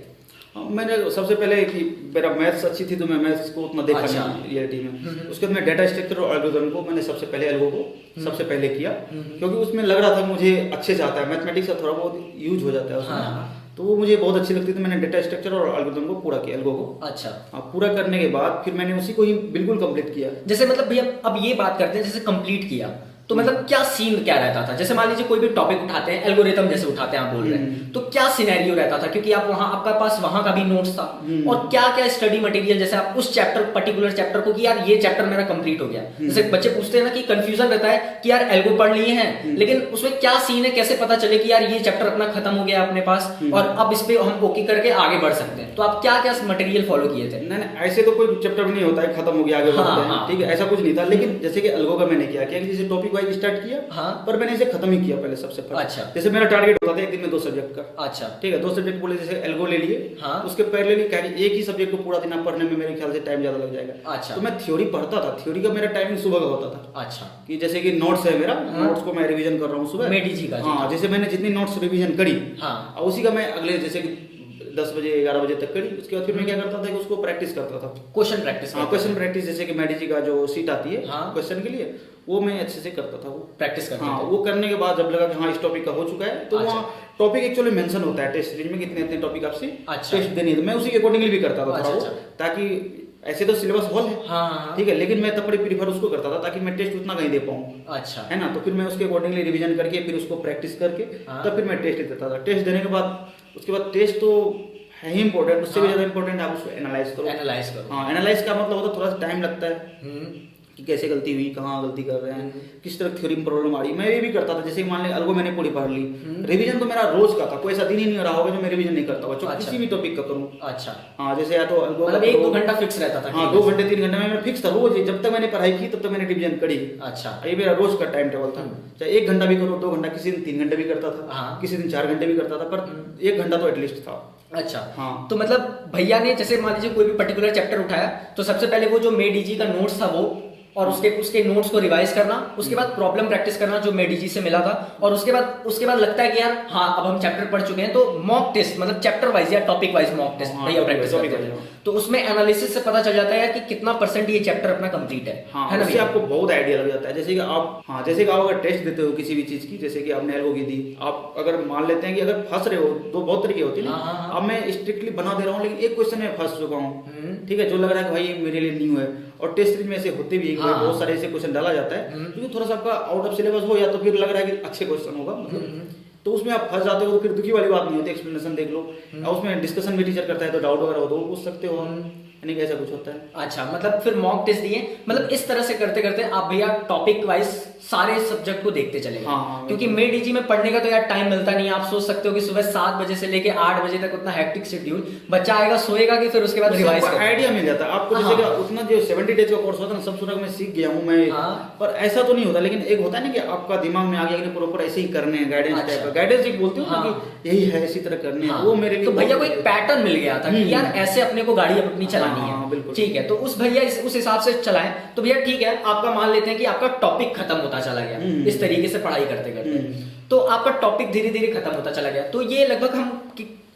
मैंने सबसे पहले कि मेरा मैथ्स अच्छी थी तो मैं मैथ्स को उतना देखा अच्छा। नहीं रियलिटी में। उसके बाद मैं डेटा स्ट्रक्चर और एल्गोरिथम को मैंने सबसे पहले एल्गो को सबसे पहले किया, क्योंकि उसमें लग रहा था मुझे अच्छे से आता है, मैथमेटिक्स का थोड़ा बहुत यूज हो जाता है उसमें। हाँ। तो वो मुझे बहुत अच्छी लगती थी, मैंने डेटा स्ट्रक्चर और एल्गोरिथम को पूरा किया, एल्गो को। अच्छा। पूरा करने के बाद फिर मैंने उसी को ही बिल्कुल कंप्लीट किया। जैसे मतलब भैया अब ये बात करते हैं, जैसे कंप्लीट किया तो मतलब क्या सीन क्या रहता था? जैसे मान लीजिए कोई भी टॉपिक उठाते हैं, एल्गोरिथम जैसे उठाते हैं आप बोल रहे हैं, तो क्या सिनेरियो रहता था? क्योंकि आप वहां, आपका पास वहां का भी नोट्स था, और क्या क्या स्टडी मटेरियल, जैसे आप उस चैप्टर, पर्टिकुलर चैप्टर को कि यार ये चैप्टर मेरा कंप्लीट हो गया। जैसे बच्चे पूछते हैं ना कि कंफ्यूजन रहता है कि यार एल्गो पढ़ लिए हैं, लेकिन उसमें क्या सीन है, कैसे पता चले कि यार ये चैप्टर अपना खत्म हो गया अपने पास और अब इस पे हम ओके करके आगे बढ़ सकते हैं? तो आप क्या क्या मटेरियल फॉलो किए थे? नहीं, ऐसे तो कोई चैप्टर भी नहीं होता है खत्म हो गया आगे बढ़ते हैं, ठीक है, ऐसा कुछ नहीं था। लेकिन जैसे कि एल्गो का मैंने क्या किया कि जैसे टॉपिक वाइज स्टार्ट किया, हाँ। पर मैंने इसे खत्म ही किया पहले सबसे पहले। अच्छा। जैसे मेरा टारगेट होता था एक दिन में 2 सब्जेक्ट का। अच्छा। ठीक है, 2 सब्जेक्ट बोले, जैसे एल्गो ले लिए, हाँ। उसके पैरेलली क्या कि एक ही सब्जेक्ट को पूरा दिन आप पढ़ने में मेरे ख्याल से टाइम ज्यादा लग जाएगा। अच्छा। तो मैं थ्योरी पढ़ता था, थ्योरी का मेरा टाइमिंग सुबह का होता था। अच्छा। कि जैसे कि नोट्स है मेरा, नोट्स को मैं रिवीजन कर रहा हूँ सुबह, मेडीजी का। हाँ, जैसे मैंने जितनी नोट्स रिवीजन करी, हाँ, उसी का मैं अगले जैसे कि 10 बजे 11 बजे तक करी। उसके बाद फिर मैं क्या करता था कि उसको प्रैक्टिस करता था, क्वेश्चन प्रैक्टिस। हाँ, क्वेश्चन प्रैक्टिस, जैसे कि मेडीजी का जो सीट आती है हाँ। क्वेश्चन के लिए, वो मैं अच्छे से करता था, वो प्रैक्टिस करते हाँ, थे। वो करने के बाद जब लगा कि हाँ इस टॉपिक का हो चुका है, तो अच्छा। वहाँ टॉपिक एक्चुअली मेंशन होता है टेस्ट सीरीज में, कितने इतने टॉपिक आपसे अच्छा। टेस्ट देनी है, तो मैं उसी के अकॉर्डिंगली भी करता था अच्छा, थोड़ा वो, अच्छा। ताकि ऐसे तो सिलेबस हॉल है, हाँ, हाँ। ठीक है, लेकिन मैं तब बड़ी प्रीफर उसको करता था ताकि मैं टेस्ट उतना कहीं दे पाऊँ, अच्छा। है ना। तो फिर मैं उसके अकॉर्डिंगली रिवीजन करके फिर उसको प्रैक्टिस करके हाँ। तब फिर मैं टेस्ट देता था। टेस्ट देने के बाद उसके बाद टेस्ट तो है ही इंपॉर्टेंट, उससे भी हाँ। ज्यादा इंपॉर्टेंट आप उसको एनालाइज करो। एनालाइज करो। हाँ, एनालाइज का मतलब होता है थोड़ा सा टाइम लगता है हम्म। कि कैसे गलती हुई, कहाँ गलती कर रहे हैं, किस तरह थ्योरी में प्रॉब्लम आ रही। मैं ये भी करता था, जैसे मान लिया एल्गो मैंने पूरी पढ़ ली, रिवीजन तो मेरा रोज का था, कोई ऐसा दिन ही नहीं रहा होगा जो मैं रिवीजन नहीं करता हुआ, अच्छा। किसी भी टॉपिक का करूँ। अच्छा। हाँ, जैसे या तो एल्गो मतलब 1-2 घंटा फिक्स रहता था? हाँ, 2 घंटे 3 घंटे में मैं फिक्स था रोज, जब तक मैंने पढ़ाई की तब तक मैंने रिवीजन करी। अच्छा। ये मेरा रोज का टाइम टेबल था, चाहे 1 घंटा भी करो, 2 घंटा, किसी दिन 3 घंटे भी करता था, हाँ। किसी दिन 4 घंटे भी करता था, पर 1 घंटा तो एटलीस्ट था। अच्छा। हाँ। तो मतलब भैया ने जैसे मान लीजिए कोई भी पर्टिकुलर चैप्टर उठाया, तो सबसे पहले वो जो मेडीजी का नोट्स था वो, और उसके नोट्स को रिवाइज करना, उसके बाद प्रॉब्लम प्रैक्टिस करना जो मेडीजी से मिला था, और उसके बाद लगता है कि यार हाँ अब हम चैप्टर पढ़ चुके हैं, तो मॉक टेस्ट, मतलब चैप्टर वाइज या टॉपिक वाइज मॉक टेस्ट हाँ, भैया प्रैक्टिस topic करते हैं। wise। तो उसमें एनालिसिस से पता चल जाता है कि कितना % ये चैप्टर अपना कंप्लीट है। हाँ, है ना उससे भैया? आपको बहुत आइडिया लग जाता है। जैसे कि आप, हाँ, जैसे कि आप अगर टेस्ट देते हो किसी भी चीज की, जैसे कि आपने एल्गो की दी, आप अगर मान लेते हैं कि अगर फंस रहे हो, तो बहुत तरीके होती है ना। हाँ, हाँ। अब मैं स्ट्रिक्टली बना दे रहा हूँ, लेकिन एक क्वेश्चन में फंस चुका हूँ, ठीक है, जो लग रहा है कि भाई ये मेरे लिए न्यू है, और टेस्ट सीरीज में ऐसे होते भी है कि हाँ। बहुत सारे ऐसे क्वेश्चन डाला जाता है क्योंकि थोड़ा सा आपका आउट ऑफ सिलेबस हो, या तो फिर लग रहा है कि अच्छे क्वेश्चन होगा, मतलब तो उसमें आप फंस जाते हो, तो फिर दुखी वाली बात नहीं होती, एक्सप्लेनेशन देख लो, और उसमें डिस्कशन भी टीचर करता है, तो डाउट वगैरह हो तो वो पूछ सकते हो, यानी कि ऐसा कुछ होता है। अच्छा, मतलब फिर मॉक टेस्ट दिए, मतलब इस तरह से करते करते आप भैया टॉपिक वाइज सारे सब्जेक्ट को देखते चले गए। हाँ, क्योंकि मेडीजी में पढ़ने का तो यार टाइम मिलता नहीं। आप सोच सकते हो कि सुबह 7 बजे से लेके 8 बजे तक उतना हेक्टिक शेड्यूल, बच्चा आएगा सोएगा कि फिर उसके बाद रिवाइज करेगा। आइडिया मिल जाता है आपको, जैसे कि उतना जो 70 डेज का कोर्स होता है ना, सब सूरत में सीख गया हूँ मैं, हाँ। पर ऐसा तो नहीं होता। लेकिन एक होता है ना कि आपका दिमाग में आ गया कि प्रॉपर ऐसे ही करने हैं, गाइडेंस अच्छा। टाइप का, गाइडेंस एक बोलते हो ना हाँ। कि यही है, इसी तरह करने हैं, हाँ। वो मेरे लिए तो भैया को एक पैटर्न मिल गया था कि यार ऐसे अपने को गाड़ी अपनी चलानी हाँ, है, बिल्कुल। ठीक है। तो उस भैया उस हिसाब से चलाएं। तो भैया ठीक है, आपका मान लेते हैं कि आपका टॉपिक खत्म होता चला गया इस तरीके से पढ़ाई करते करते, तो आपका टॉपिक धीरे धीरे खत्म होता चला गया। तो ये लगभग हम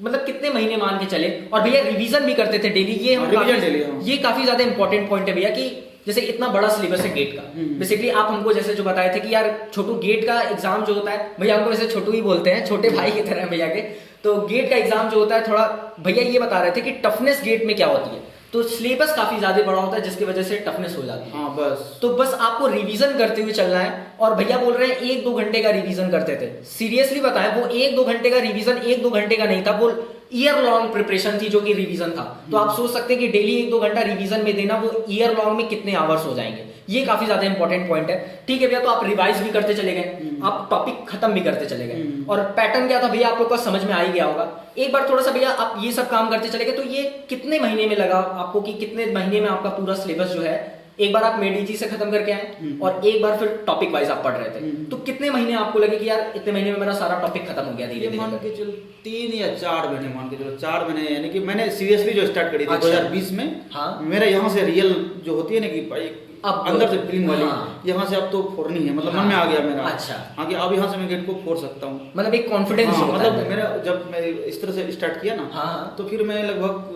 मतलब कितने महीने मान के चले, और भैया रिवीजन भी करते थे डेली। ये रिवीजन डेली, हाँ। ये काफी ज्यादा इंपॉर्टेंट पॉइंट है भैया कि जैसे इतना बड़ा सिलेबस है गेट का, बेसिकली आप हमको जैसे जो बताए थे कि यार छोटू गेट का एग्जाम जो होता है, भैया हमको वैसे छोटू ही बोलते हैं, छोटे भाई की तरह भैया के, तो गेट का एग्जाम जो होता है थोड़ा, भैया ये बता रहे थे कि टफनेस गेट में क्या होती है, तो सिलेबस काफी ज्यादा बड़ा होता है जिसकी वजह से टफनेस हो जाती है। हाँ बस, तो बस आपको रिवीजन करते हुए चलना है। और भैया बोल रहे हैं 1-2 घंटे का रिवीजन करते थे, सीरियसली बताएं वो 1-2 घंटे का रिवीजन 1-2 घंटे का नहीं था, वो ईयर लॉन्ग प्रिपरेशन थी जो कि रिवीजन था। तो आप सोच सकते हैं कि डेली 1-2 घंटा रिवीजन में देना, वो ईयर लॉन्ग में कितने आवर्स हो जाएंगे। ये काफी ज्यादा इंपॉर्टेंट पॉइंट है। ठीक है भैया, तो आप रिवाइज भी करते चले गए, आप टॉपिक खत्म भी करते चले गए, और पैटर्न क्या था भैया आप लोग को समझ में आ ही गया होगा। एक बार थोड़ा सा भैया आप ये सब काम करते चले गए, तो ये कितने महीने में लगा आपको, कि कितने महीने में आपका पूरा सिलेबस जो है, एक बार आप मेडीजी से खत्म करके आए और एक बार फिर टॉपिक वाइज आप पढ़ रहे थे, तो कितने महीने आपको लगे कि यार इतने महीने में मेरा सारा टॉपिक खत्म हो गया धीरे ये मान धीरे? के चलो 3 या 4 महीने, मान के चलो 4 महीने, यानी कि मैंने सीरियसली जो स्टार्ट करी थी अच्छा। 2020 में। हाँ। मेरा यहाँ से रियल जो होती है ना कि भाई अब अंदर से फीलिंग वाली, हाँ। यहाँ से अब तो फोड़नी है, मतलब हाँ। मन में आ गया मेरा। अच्छा। हाँ कि अब यहाँ से मैं गेट को फोड़ सकता हूँ। मतलब एक कॉन्फिडेंस हाँ, होता है मतलब मेरा जब मैं इस तरह से स्टार्ट किया ना, हाँ। तो फिर मैं लगभग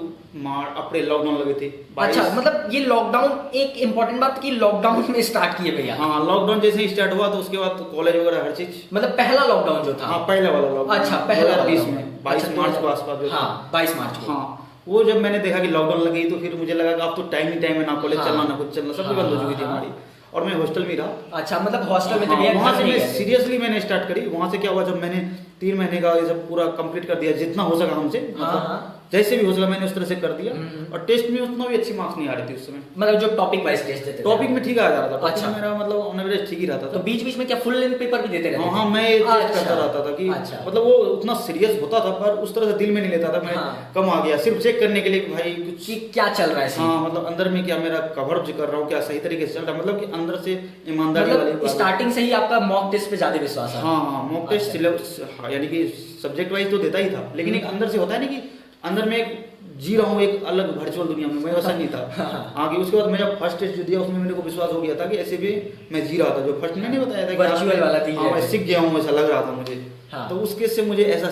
अप्रैल लॉकडाउन लगे थे। अच्छा, मतलब ये लॉकडाउन, एक इंपॉर्टेंट बात कि लॉकडाउन में स्टार्ट किए भैया। हाँ, लॉकडाउन जैसे ही स्टार्ट हुआ तो उसके बाद तो कॉलेज वगैरह हर चीज। मतलब पहला लॉकडाउन जो था। हाँ, पहला वाला लॉकडाउन। अच्छा, पहला 2020 वाला। में 22 अच्छा, मार्च के आसपास जो था। हाँ, 22 मार्च को। हाँ, वो जब मैंने देखा कि लॉकडाउन लगी तो फिर मुझे लगा कि अब तो टाइम ही टाइम है, ना कॉलेज हाँ। चलना ना कुछ चलना, सब बंद हो चुकी थी हाँ। हमारी, और मैं हॉस्टल में रहा। अच्छा, मतलब हॉस्टल में थे हाँ, भैया, वहाँ घर से नहीं मैं गए थे। सीरियसली मैंने स्टार्ट करी। वहाँ से क्या हुआ, जब मैंने 3 महीने का ये सब पूरा कंप्लीट कर दिया, जितना हो सका हमसे, हाँ, मतलब हाँ। जैसे भी हो सका मैंने उस तरह से कर दिया। और टेस्ट में उतना भी अच्छी मार्क्स नहीं आ रही थी उस समय। मतलब जो टॉपिक वाइज टेस्ट देते थे। टॉपिक में ठीक आ जा रहा था। अच्छा। टॉपिक मेरा मतलब ऑन एवरेज ठीक ही रहता तो था। बीच बीच में क्या फुल लेंथ पेपर भी देते रहते हाँ थे? हाँ, मैं ये चीज अच्छा। करता रहता था कि अच्छा। मतलब वो उतना सीरियस होता था पर उस तरह से दिल में नहीं लेता था मैं। हाँ। कम आ गया सिर्फ चेक करने के लिए कि भाई कुछ, कि क्या चल रहा है सीन? हाँ मतलब अंदर में क्या मेरा कवर जो कर रहा हूँ क्या सही तरीके से चल रहा है, मतलब कि अंदर से ईमानदारी वाली मतलब बात। स्टार्टिंग से ही आपका मॉक टेस्ट पे ज्यादा विश्वास है? हाँ हाँ, मॉक टेस्ट सिलेबस, यानी कि सब्जेक्ट वाइज तो देता ही था, लेकिन एक अंदर से होता है ना कि अंदर में एक जी रहा हूँ एक अलग वर्चुअल दुनिया में, मैं वैसा नहीं था। आगे उसके बाद मैं जब फर्स्ट टेस्ट जो दिया उसमें मेरे को विश्वास हो गया था कि ऐसे भी मैं जी रहा था, जो फर्स्ट मैंने बताया था कि वर्चुअल वाला थी। हाँ, मैं सीख गया हूँ ऐसा लग रहा था मुझे। हाँ। तो उस केस से मुझे ऐसा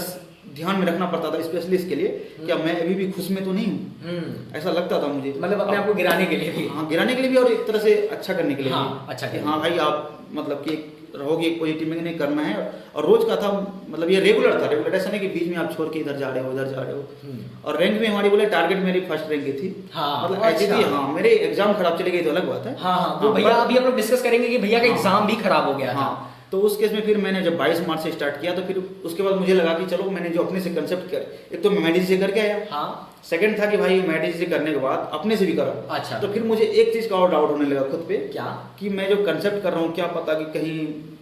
ध्यान में रखना पड़ता था, स्पेशली इसके लिए क्या मैं अभी भी खुश में तो नहीं हूँ, ऐसा लगता था मुझे। मतलब अपने आप को गिराने के लिए भी? हाँ, गिराने के लिए भी और एक तरह से अच्छा करने के लिए हाँ, भी। अच्छा कि करने हाँ भाई आप मतलब कि रहोगे एक पॉजिटिव में नहीं करना है। और रोज का था, मतलब ये रेगुलर था, रेगुलर ऐसा नहीं कि बीच में आप छोड़ के इधर जा रहे हो उधर जा रहे हो। और रैंक में हमारी बोले टारगेट मेरी फर्स्ट रैंक की थी। हाँ, मतलब अच्छा। ऐसी थी। हाँ, मेरे एग्जाम खराब चली गई तो अलग बात है। हाँ हाँ, वो भैया अभी हम लोग डिस्कस करेंगे कि भैया का हाँ। एग्जाम भी खराब हो गया था। हाँ, तो उस केस में फिर मैंने जब 22 मार्च से स्टार्ट किया तो फिर उसके बाद मुझे लगा कि चलो मैंने जो अपने से कंसेप्ट किया, एक तो मैं मेडिजी से करके आया। हाँ। सेकंड था कि भाई मेडिजी से करने के बाद अपने से भी करो। अच्छा। तो फिर मुझे एक चीज का और डाउट होने लगा खुद पे, क्या? कि मैं जो कंसेप्ट कर रहा हूँ क्या पता कि कहीं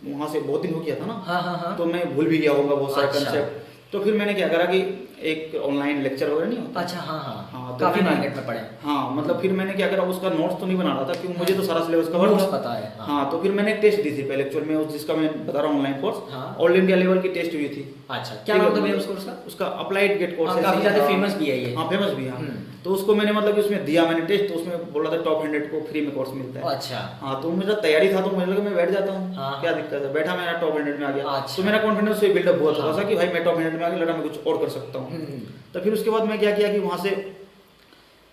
वहां से बहुत दिन हो गया था ना। हाँ हाँ हाँ। तो मैं भूल भी गया होगा बहुत सारे अच्छा। कंसेप्ट। तो फिर मैंने क्या करा कि एक ऑनलाइन लेक्चर वगैरह नहीं होता। अच्छा, हाँ हाँ, हाँ, तो काफी मैंने- मार्केट में पड़े। हाँ, मतलब फिर मैंने क्या करा, उसका नोट्स तो नहीं बना रहा था क्योंकि मुझे तो सारा सिलेबस कवर Notes था। पता है, हाँ। हाँ, तो फिर मैंने टेस्ट दी थी पहले एक्चुअल में, जिसका मैं बता रहा हूँ ऑनलाइन कोर्स। हाँ। ऑल इंडिया लेवल की टेस्ट हुई थी। अच्छा, क्या नाम था भैया उस कोर्स का? उसका अप्लाइड गेट कोर्स हाँ, है। काफी ज्यादा famous भी है ये। हाँ, फेमस भी है। हाँ। तो उसको मैंने मतलब कि उसमें दिया मैंने टेस्ट, तो उसमें बोला था टॉप 100 को फ्री में कोर्स मिलता है। अच्छा। हाँ, तो मेरा तैयारी था तो मुझे लगा मैं बैठ जाता हूँ। हाँ। क्या दिक्कत है, बैठा, मेरा टॉप 100 में आ गया। अच्छा। तो मेरा कॉन्फिडेंस भी बिल्डअप हुआ थोड़ा हाँ। सा कि भाई मैं टॉप 100 में आ गया, लड़ा मैं कुछ और कर सकता हूँ। तो फिर उसके बाद मैं क्या किया कि वहां से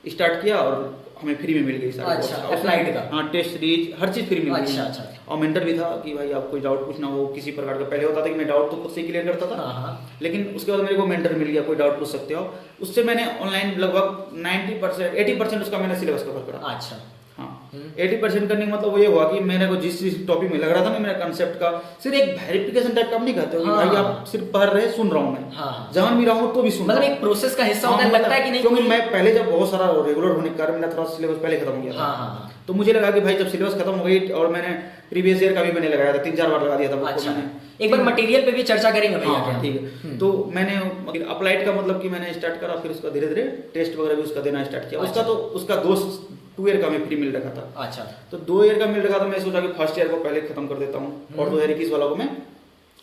स्टार्ट किया और हमें फ्री में मिल गई सारी अच्छा, कोर्स। applied का? हाँ, टेस्ट सीरीज हर चीज फ्री में मिल गई। अच्छा, अच्छा। और मेंटर भी था कि भाई आप कोई डाउट पूछना हो किसी प्रकार का। पहले होता था कि मैं डाउट तो खुद से क्लियर करता था। हाँ, हाँ। लेकिन उसके बाद मेरे को मेंटर मिल गया, कोई डाउट पूछ सकते हो। उससे मैंने ऑनलाइन लगभग 90% 80% उसका मैंने सिलेबस कवर करा। अच्छा। हाँ, 80% करने का मतलब वो ये हुआ कि मैंने को जिस टॉपिक में लग रहा था ना मेरा कंसेप्ट का, सिर्फ एक वेरिफिकेशन टाइप का नहीं कहते हो कि हाँ। भाई आप सिर्फ पढ़ रहे सुन रहा हूँ मैं। हाँ। जहाँ भी रहा हूँ तो भी सुन मतलब रहा एक हूँ। प्रोसेस का हिस्सा होता है, हाँ, लगता है कि नहीं? क्योंकि मैं पहले जब बहुत सारा रेगुलर होने के कारण मेरा थोड़ा सिलेबस पहले खत्म हो गया था। हाँ, हाँ, हाँ। तो मुझे लगा कि भाई जब सिलेबस खत्म हो गई और मैंने प्रीवियस ईयर का भी मैंने लगाया था, 3-4 बार लगा दिया था अच्छा, मैंने। एक बार मटेरियल पे भी चर्चा करेंगे भैया। हाँ, क्या? ठीक है। तो मैंने अप्लाइड का मतलब कि मैंने स्टार्ट करा, फिर उसका धीरे धीरे टेस्ट वगैरह भी उसका देना स्टार्ट किया। अच्छा। उसका तो उसका 2 ईयर का मैं फ्री मिल रखा था। अच्छा। तो 2 ईयर का मिल रखा था, मैं सोचा कि फर्स्ट ईयर को पहले खत्म कर देता हूँ और 2021 वाला को मैं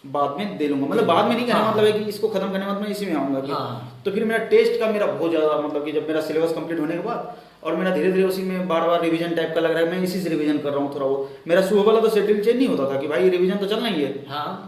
बाद में दे लूंगा। मतलब बाद में नहीं कहना, हाँ। मतलब है कि इसको खत्म करने के बाद मैं इसी में आऊंगा कि। हाँ। तो फिर मेरा टेस्ट का मेरा बहुत ज्यादा, मतलब कि जब मेरा सिलेबस कंप्लीट होने के बाद और मेरा धीरे धीरे उसी में बार बार रिवीजन टाइप का लग रहा है, मैं इसी से रिवीजन कर रहा हूँ थोड़ा बहुत। मेरा सुबह वाला तो शेड्यूल चेंज नहीं होता था कि भाई रिवीजन तो चलना ही है। हाँ।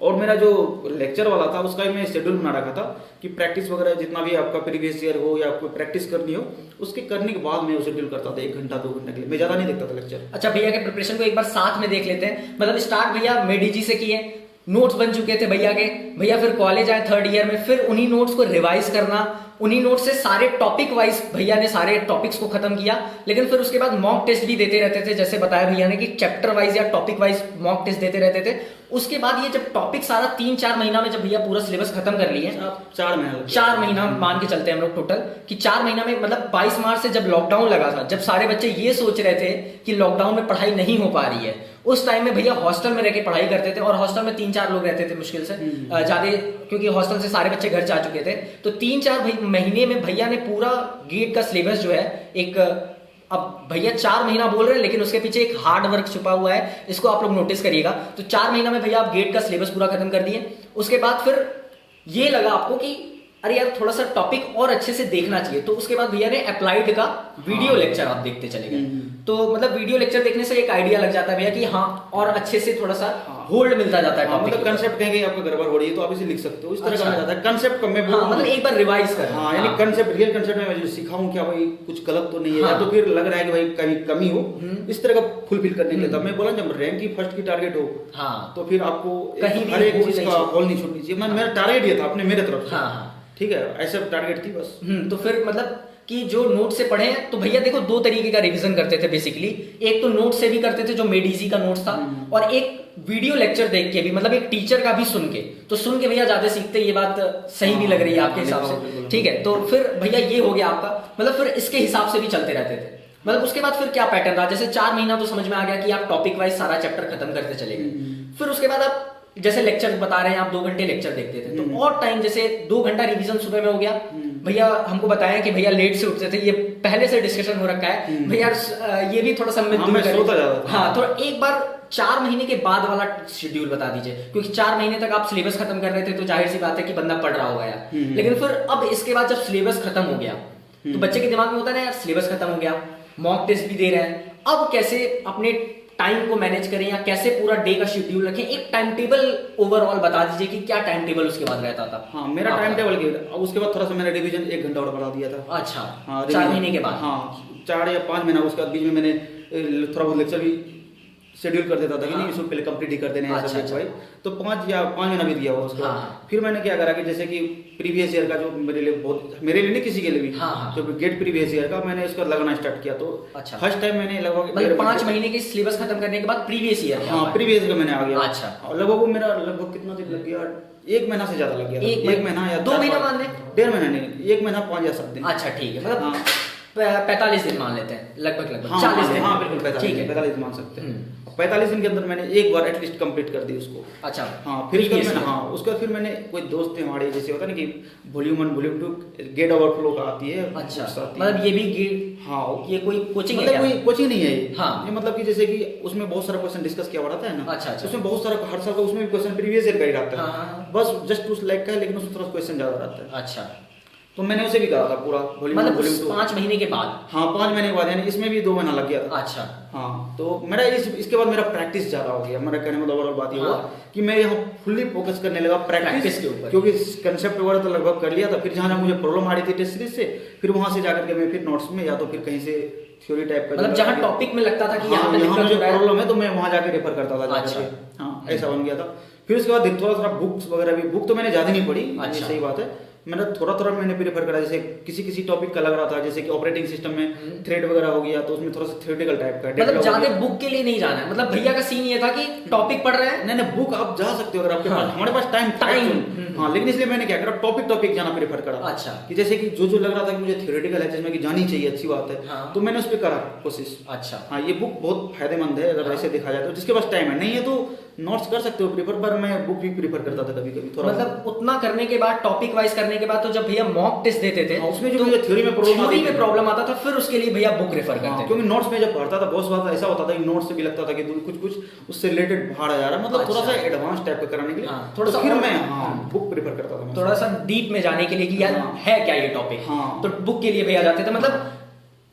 और मेरा जो लेक्चर वाला था उसका भी मैं शेड्यूल बना रखा था कि प्रैक्टिस वगैरह जितना भी आपका प्रीवियस ईयर हो या आपको प्रैक्टिस करनी हो उसके करने के बाद मैं वो शेड्यूल करता था 1 घंटा 2 घंटे के लिए, मैं ज्यादा नहीं देखता था लेक्चर। अच्छा भैया के प्रिपरेशन को एक बार साथ में देख लेते हैं। मतलब स्टार्ट भैया मेडीजी से किए, नोट्स बन चुके थे भैया के, भैया फिर कॉलेज आए 3rd ईयर में, फिर उन्हीं नोट्स को रिवाइज करना, उन्हीं नोट्स से सारे टॉपिक वाइज भैया ने सारे टॉपिक्स को खत्म किया। लेकिन फिर उसके बाद मॉक टेस्ट भी देते रहते थे, जैसे बताया भैया ने कि चैप्टर वाइज या टॉपिक वाइज मॉक टेस्ट देते रहते थे। उसके बाद ये जब टॉपिक सारा 3-4 महीना में जब भैया पूरा सिलेबस खत्म कर लिए, 4 महीना मान के चलते हैं हम लोग टोटल कि 4 महीना में, मतलब 22 मार्च से जब लॉकडाउन लगा था, जब सारे बच्चे ये सोच रहे थे कि लॉकडाउन में पढ़ाई नहीं हो पा रही है, उस टाइम में भैया हॉस्टल में रह के पढ़ाई करते थे। और हॉस्टल में 3-4 लोग रहते थे मुश्किल से, ज्यादा, क्योंकि हॉस्टल से सारे बच्चे घर जा चुके थे। तो 3-4 महीने में भैया ने पूरा गेट का सिलेबस जो है एक, अब भैया 4 महीना बोल रहे हैं लेकिन उसके पीछे एक हार्ड वर्क छुपा हुआ है, इसको आप लोग नोटिस करिएगा। तो 4 महीना में भैया आप गेट का सिलेबस पूरा खत्म कर दिए। उसके बाद फिर ये लगा आपको कि अरे यार थोड़ा सा टॉपिक और अच्छे से देखना चाहिए, तो उसके बाद भैया ने अप्लाइड का वीडियो लेक्चर आप देखते चले गए। तो मतलब वीडियो लेक्चर देखने से एक आइडिया लग जाता है भैया कि हाँ, और अच्छे से थोड़ा सा होल्ड मिलता जाता है। मतलब कंसेप्ट कहेंगे आपका गड़बड़ हो रही है तो आप इसे लिख सकते हो, इस तरह का जाता है कंसेप्ट में। मतलब एक बार रिवाइज कर, हाँ, यानी कंसेप्ट, रियल कंसेप्ट में मैं सिखाऊं क्या भाई कुछ गलत तो नहीं है, या तो फिर लग रहा है कि भाई कहीं कमी हो, इस तरह का फुलफिल करने के लिए। तब मैं बोला जब रैंक की फर्स्ट की टारगेट हो, हाँ, तो फिर आपको हर एक चीज का हॉल नहीं छोड़नी चाहिए। मेरा टारगेट ये था अपने, मेरे तरफ से, ठीक है, ऐसा टारगेट थी बस। तो फिर मतलब कि जो नोट से पढ़े हैं, तो भैया देखो 2 तरीके का रिवीजन करते थे बेसिकली। एक तो नोट से भी करते थे जो मेडीजी का नोट्स था, और एक वीडियो लेक्चर देख के भी, मतलब एक टीचर का भी सुन के। तो सुन के भैया ज्यादा सीखते, ये बात सही भी लग रही है आपके हिसाब से, ठीक है। तो फिर भैया ये हो गया आपका, मतलब फिर इसके हिसाब से भी चलते रहते थे। मतलब उसके बाद फिर क्या पैटर्न रहा, जैसे 4 महीना तो समझ में आ गया कि आप टॉपिक वाइज सारा चैप्टर खत्म करते चले गए। फिर उसके बाद आप जैसे लेक्चर बता रहे हैं आप 2 घंटे लेक्चर देखते थे, तो और टाइम जैसे 2 घंटा रिवीजन सुबह में हो गया। भैया हमको बताया कि भैया लेट से उठते थे, ये पहले से डिस्कशन हो रखा है भैया, ये भी थोड़ा सा हाँ, तो एक बार 4 महीने के बाद वाला शेड्यूल बता दीजिए, क्योंकि 4 महीने तक आप सिलेबस खत्म कर रहे थे तो जाहिर सी बात है कि बंदा पढ़ रहा होगा यार। लेकिन फिर अब इसके बाद जब सिलेबस खत्म हो गया तो बच्चे के दिमाग में होता है ना यार, सिलेबस खत्म हो गया, मॉक टेस्ट भी दे रहे हैं, अब कैसे अपने टाइम को मैनेज करें या कैसे पूरा डे का शेड्यूल रखें। एक टाइम टेबल ओवरऑल बता दीजिए कि क्या टाइम टेबल उसके बाद रहता था। हाँ, मेरा टाइम टेबल उसके बाद थोड़ा सा मैंने रिवीजन 1 घंटा और बढ़ा दिया था। अच्छा, हाँ, 4 महीने के बाद। हाँ, 4 या 5 महीना उसके बाद बीच में मैंने थोड़ा बहुत लेक्चर भी शेड्यूल कर देता था कि नहीं इसको पहले कंप्लीट ही कर देने हैं सब्जेक्ट वाइज। तो 5 महीना भी दिया हुआ उसको। फिर मैंने क्या करा कि जैसे कि प्रीवियस ईयर का जो मेरे लिए बहुत, मेरे लिए नहीं किसी के लिए भी, जो गेट प्रीवियस ईयर का मैंने उसका लगाना स्टार्ट किया। तो फर्स्ट टाइम मैंने लगभग 5 महीने की सिलेबस खत्म करने के बाद प्रीवियस ईयर, हाँ, प्रीवियस ईयर का मैंने आ गया। अच्छा, और लगभग मेरा लगभग कितना दिन लग गया, 1 महीना से ज्यादा लग गया। 1 महीना या 2 महीना मान लें, 1.5 महीना नहीं, 1 महीना 5 या 7 दिन। अच्छा ठीक है, मतलब 45 दिन मान लेते हैं, लगभग 40 दिन। हाँ बिल्कुल 45 दिन मान सकते हैं। 45 दिन के अंदर मैंने एक बार एटलीस्ट कंप्लीट कर दी उसको। अच्छा, हाँ, फिर उसके बाद हाँ, उसके बाद फिर मैंने कोई दोस्त थे हमारे, जैसे होता है ना कि वॉल्यूम 1 वॉल्यूम 2 गेट ओवरफ्लो का आती है। अच्छा, मतलब ये भी गेट, हाँ, ये कोई कोचिंग मतलब कोई कोचिंग नहीं है ये। हाँ, ये मतलब कि जैसे कि उसमें बहुत सारा क्वेश्चन डिस्कस किया हुआ रहता है ना। अच्छा, उसमें बहुत सारा हर साल का उसमें भी क्वेश्चन प्रीवियस ईयर का ही रहता है, बस जस्ट उस लाइक का है, लेकिन उसमें थोड़ा क्वेश्चन ज्यादा रहता है। अच्छा, तो मैंने उसे भी कहा था पूरा मतलब 5 महीने के बाद। हाँ, 5 महीने के बाद, यानी इसमें भी 2 महीना लग गया था। अच्छा, हाँ, तो मेरा इसके बाद मेरा प्रैक्टिस ज्यादा हो गया। मेरा कहने मतलब ओवरऑल बात ये हुआ कि मैं यहाँ फुल्ली फोकस करने लगा प्रैक्टिस के ऊपर, क्योंकि कंसेप्ट वगैरह तो लगभग कर लिया था। फिर जहाँ मुझे प्रॉब्लम आ रही थी टेस्ट सीरीज से, फिर वहां से जाकर के मैं फिर नोट्स में या तो फिर कहीं से थ्योरी टाइप का, मतलब जहाँ टॉपिक में लगता था कि यहाँ मुझे प्रॉब्लम है, तो मैं वहां जाके रेफर करता था। अच्छा, हाँ, ऐसा बन गया था। फिर उसके बाद थोड़ा थोड़ा बुक्स वगैरह भी, बुक तो मैंने ज्यादा नहीं पढ़ी। अच्छा, सही बात है, मैंने थोड़ा थोड़ा मैंने प्रेफर करा। जैसे किसी टॉपिक का लग रहा था, जैसे कि ऑपरेटिंग सिस्टम में थ्रेड वगैरह हो गया, तो उसमें थोड़ा सा थ्योरेटिकल टाइप का, मतलब ज्यादा बुक के लिए नहीं जाना है। मतलब भैया का सीन ये था कि टॉपिक पढ़ रहे हैं, नहीं बुक आप जा सकते हो अगर आपके पास, हमारे पास टाइम। हाँ, लेकिन इसलिए मैंने क्या करा, टॉपिक जाना प्रेफर करा। अच्छा, कि जैसे कि जो लग रहा था कि मुझे थ्योरेटिकल है, जिसमें कि जानी चाहिए, अच्छी बात है, तो मैंने उस पर करा कोशिश। अच्छा, हाँ, ये बुक बहुत फायदेमंद है अगर ऐसे देखा जाए तो। जिसके पास टाइम है, नहीं है तो नोट्स कर सकते हो प्रीफर, पर मैं बुक भी प्रीफर करता था कभी कभी थोड़ा। मतलब उतना करने के बाद, टॉपिक वाइज करने के बाद, तो जब भैया मॉक टेस्ट देते थे उसमें जो मुझे थ्योरी में प्रॉब्लम आता था, फिर उसके लिए भैया बुक रेफर करते थे। क्योंकि नोट्स में जब पढ़ता था बहुत बार ऐसा होता था कि नोट्स से भी लगता था कि कुछ उससे रिलेटेड बाहर आ जा रहा, मतलब थोड़ा सा एडवांस टाइप का कराने के लिए थोड़ा सा फिर मैं बुक प्रेफर करता था, थोड़ा सा डीप में जाने के लिए कि यार है क्या ये टॉपिक। तो बुक के लिए भैया जाते थे। मतलब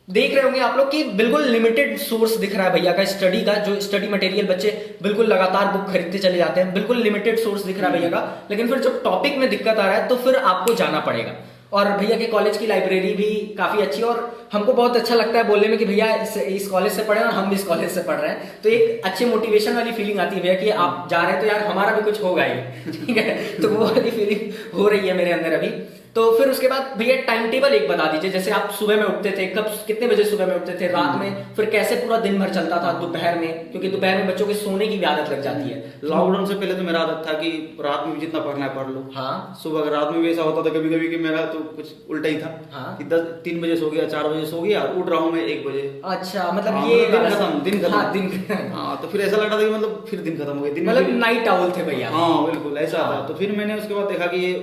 देख रहे होंगे आप लोग कि बिल्कुल लिमिटेड सोर्स दिख रहा है भैया का स्टडी का, जो स्टडी मटेरियल बच्चे बिल्कुल लगातार बुक खरीदते चले जाते हैं, बिल्कुल लिमिटेड सोर्स दिख रहा है भैया का। लेकिन फिर जब टॉपिक में दिक्कत आ रहा है तो फिर आपको जाना पड़ेगा। और भैया के कॉलेज की लाइब्रेरी भी काफी अच्छी है, और हमको बहुत अच्छा लगता है बोलने में कि भैया इस कॉलेज से पढ़े और हम भी इस कॉलेज से पढ़ रहे हैं, तो एक अच्छे मोटिवेशन वाली फीलिंग आती है भैया कि आप जा रहे हैं तो यार हमारा भी कुछ होगा ही, ठीक है। तो वो वाली फीलिंग हो रही है मेरे अंदर अभी। तो फिर उसके बाद भैया टाइम टेबल एक बता दीजिए, जैसे आप सुबह में उठते थे, कब कितने बजे सुबह में उठते थे, रात में फिर कैसे पूरा दिन भर चलता था, दोपहर में, क्योंकि दोपहर में बच्चों के सोने की भी आदत लग जाती है। लॉकडाउन से पहले तो मेरा आदत था कि रात में भी जितना पढ़ना है पढ़ लो। हाँ। सुबह रात में भी ऐसा होता था कभी कभी कि मेरा तो कुछ उल्टा ही था। हाँ। कि 3 बजे सो गया, 4 बजे सो गया, उठ रहा हूँ मैं 1 बजे। अच्छा, मतलब हाँ, ये दिन खत्म। हाँ, दिन हाँ, तो फिर ऐसा लग रहा था कि मतलब फिर दिन खत्म हो गया, दिन में मतलब भी- नाइट आउल थे भैया। हाँ बिल्कुल ऐसा हाँ। था। तो फिर मैंने उसके बाद देखा कि ये,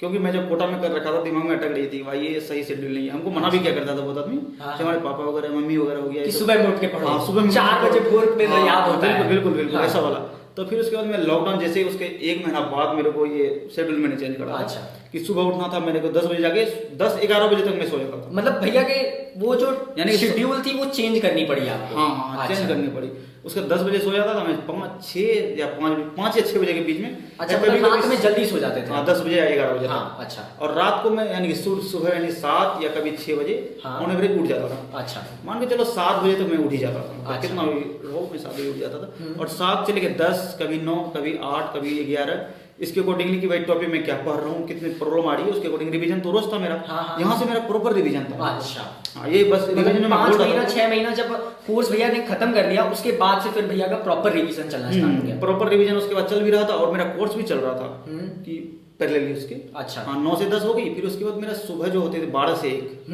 क्योंकि मैं जब कोटा में कर रखा था दिमाग में अटक रही थी भाई ये सही शेड्यूल नहीं है। हमको मना भी क्या करता था बहुत आदमी, हाँ। जैसे हमारे पापा वगैरह मम्मी वगैरह हो गया कि ये सब। सुबह में उठ के पढ़ो। हाँ, सुबह में 4 बजे भोर पे हाँ, याद होता है। बिल्कुल बिल्कुल हाँ। ऐसा वाला। तो फिर उसके बाद मैं लॉकडाउन जैसे ही उसके 1 महीना बाद मेरे को ये शेड्यूल मैंने चेंज करा। अच्छा। कि सुबह उठना था मेरे को 10 बजे जाके 10-11 बजे तक मैं सो जाता था। मतलब भैया के वो जो यानी शेड्यूल थी वो चेंज करनी पड़ी आपको। हाँ हाँ, चेंज अच्छा। करनी पड़ी। उसके 10 बजे सो जाता था मैं, 5 या 6 बजे के बीच में। अच्छा, या मतलब कभी-कभी रात में जल्दी सो जाते थे। हाँ, 10 बजे या 11 बजे हाँ, तक। अच्छा। और रात को मैं यानी कि सुबह यानी 7 या कभी 6 बजे हाँ। ऑन एवरेज उठ जाता था। अच्छा। मान के चलो 7 बजे तक मैं उठ ही जाता था। अच्छा। कितना भी हो मैं 7 बजे उठ जाता था। और 7 से लेकर 10, कभी 9, कभी 8, कभी 11, इसके अकॉर्डिंगली कि भाई टॉपिक में क्या पढ़ रहा हूँ, कितनी प्रॉब्लम आ रही है, उसके अकॉर्डिंग रिवीजन तो रोज था मेरा। हाँ, हाँ। यहाँ से मेरा प्रॉपर रिवीजन था। अच्छा। हाँ, ये बस रिवीजन में 5 बोल रहा महीना था। 6 महीना जब कोर्स भैया ने खत्म कर लिया, उसके बाद से फिर भैया का प्रॉपर रिवीजन चलना स्टार्ट हो गया। प्रॉपर रिवीजन उसके बाद चल भी रहा था, और मेरा कोर्स भी चल रहा था कि पैरेलली उसके। अच्छा। हाँ, 9 से 10 हो गई। फिर उसके बाद मेरा सुबह जो होते थे 12 से 1,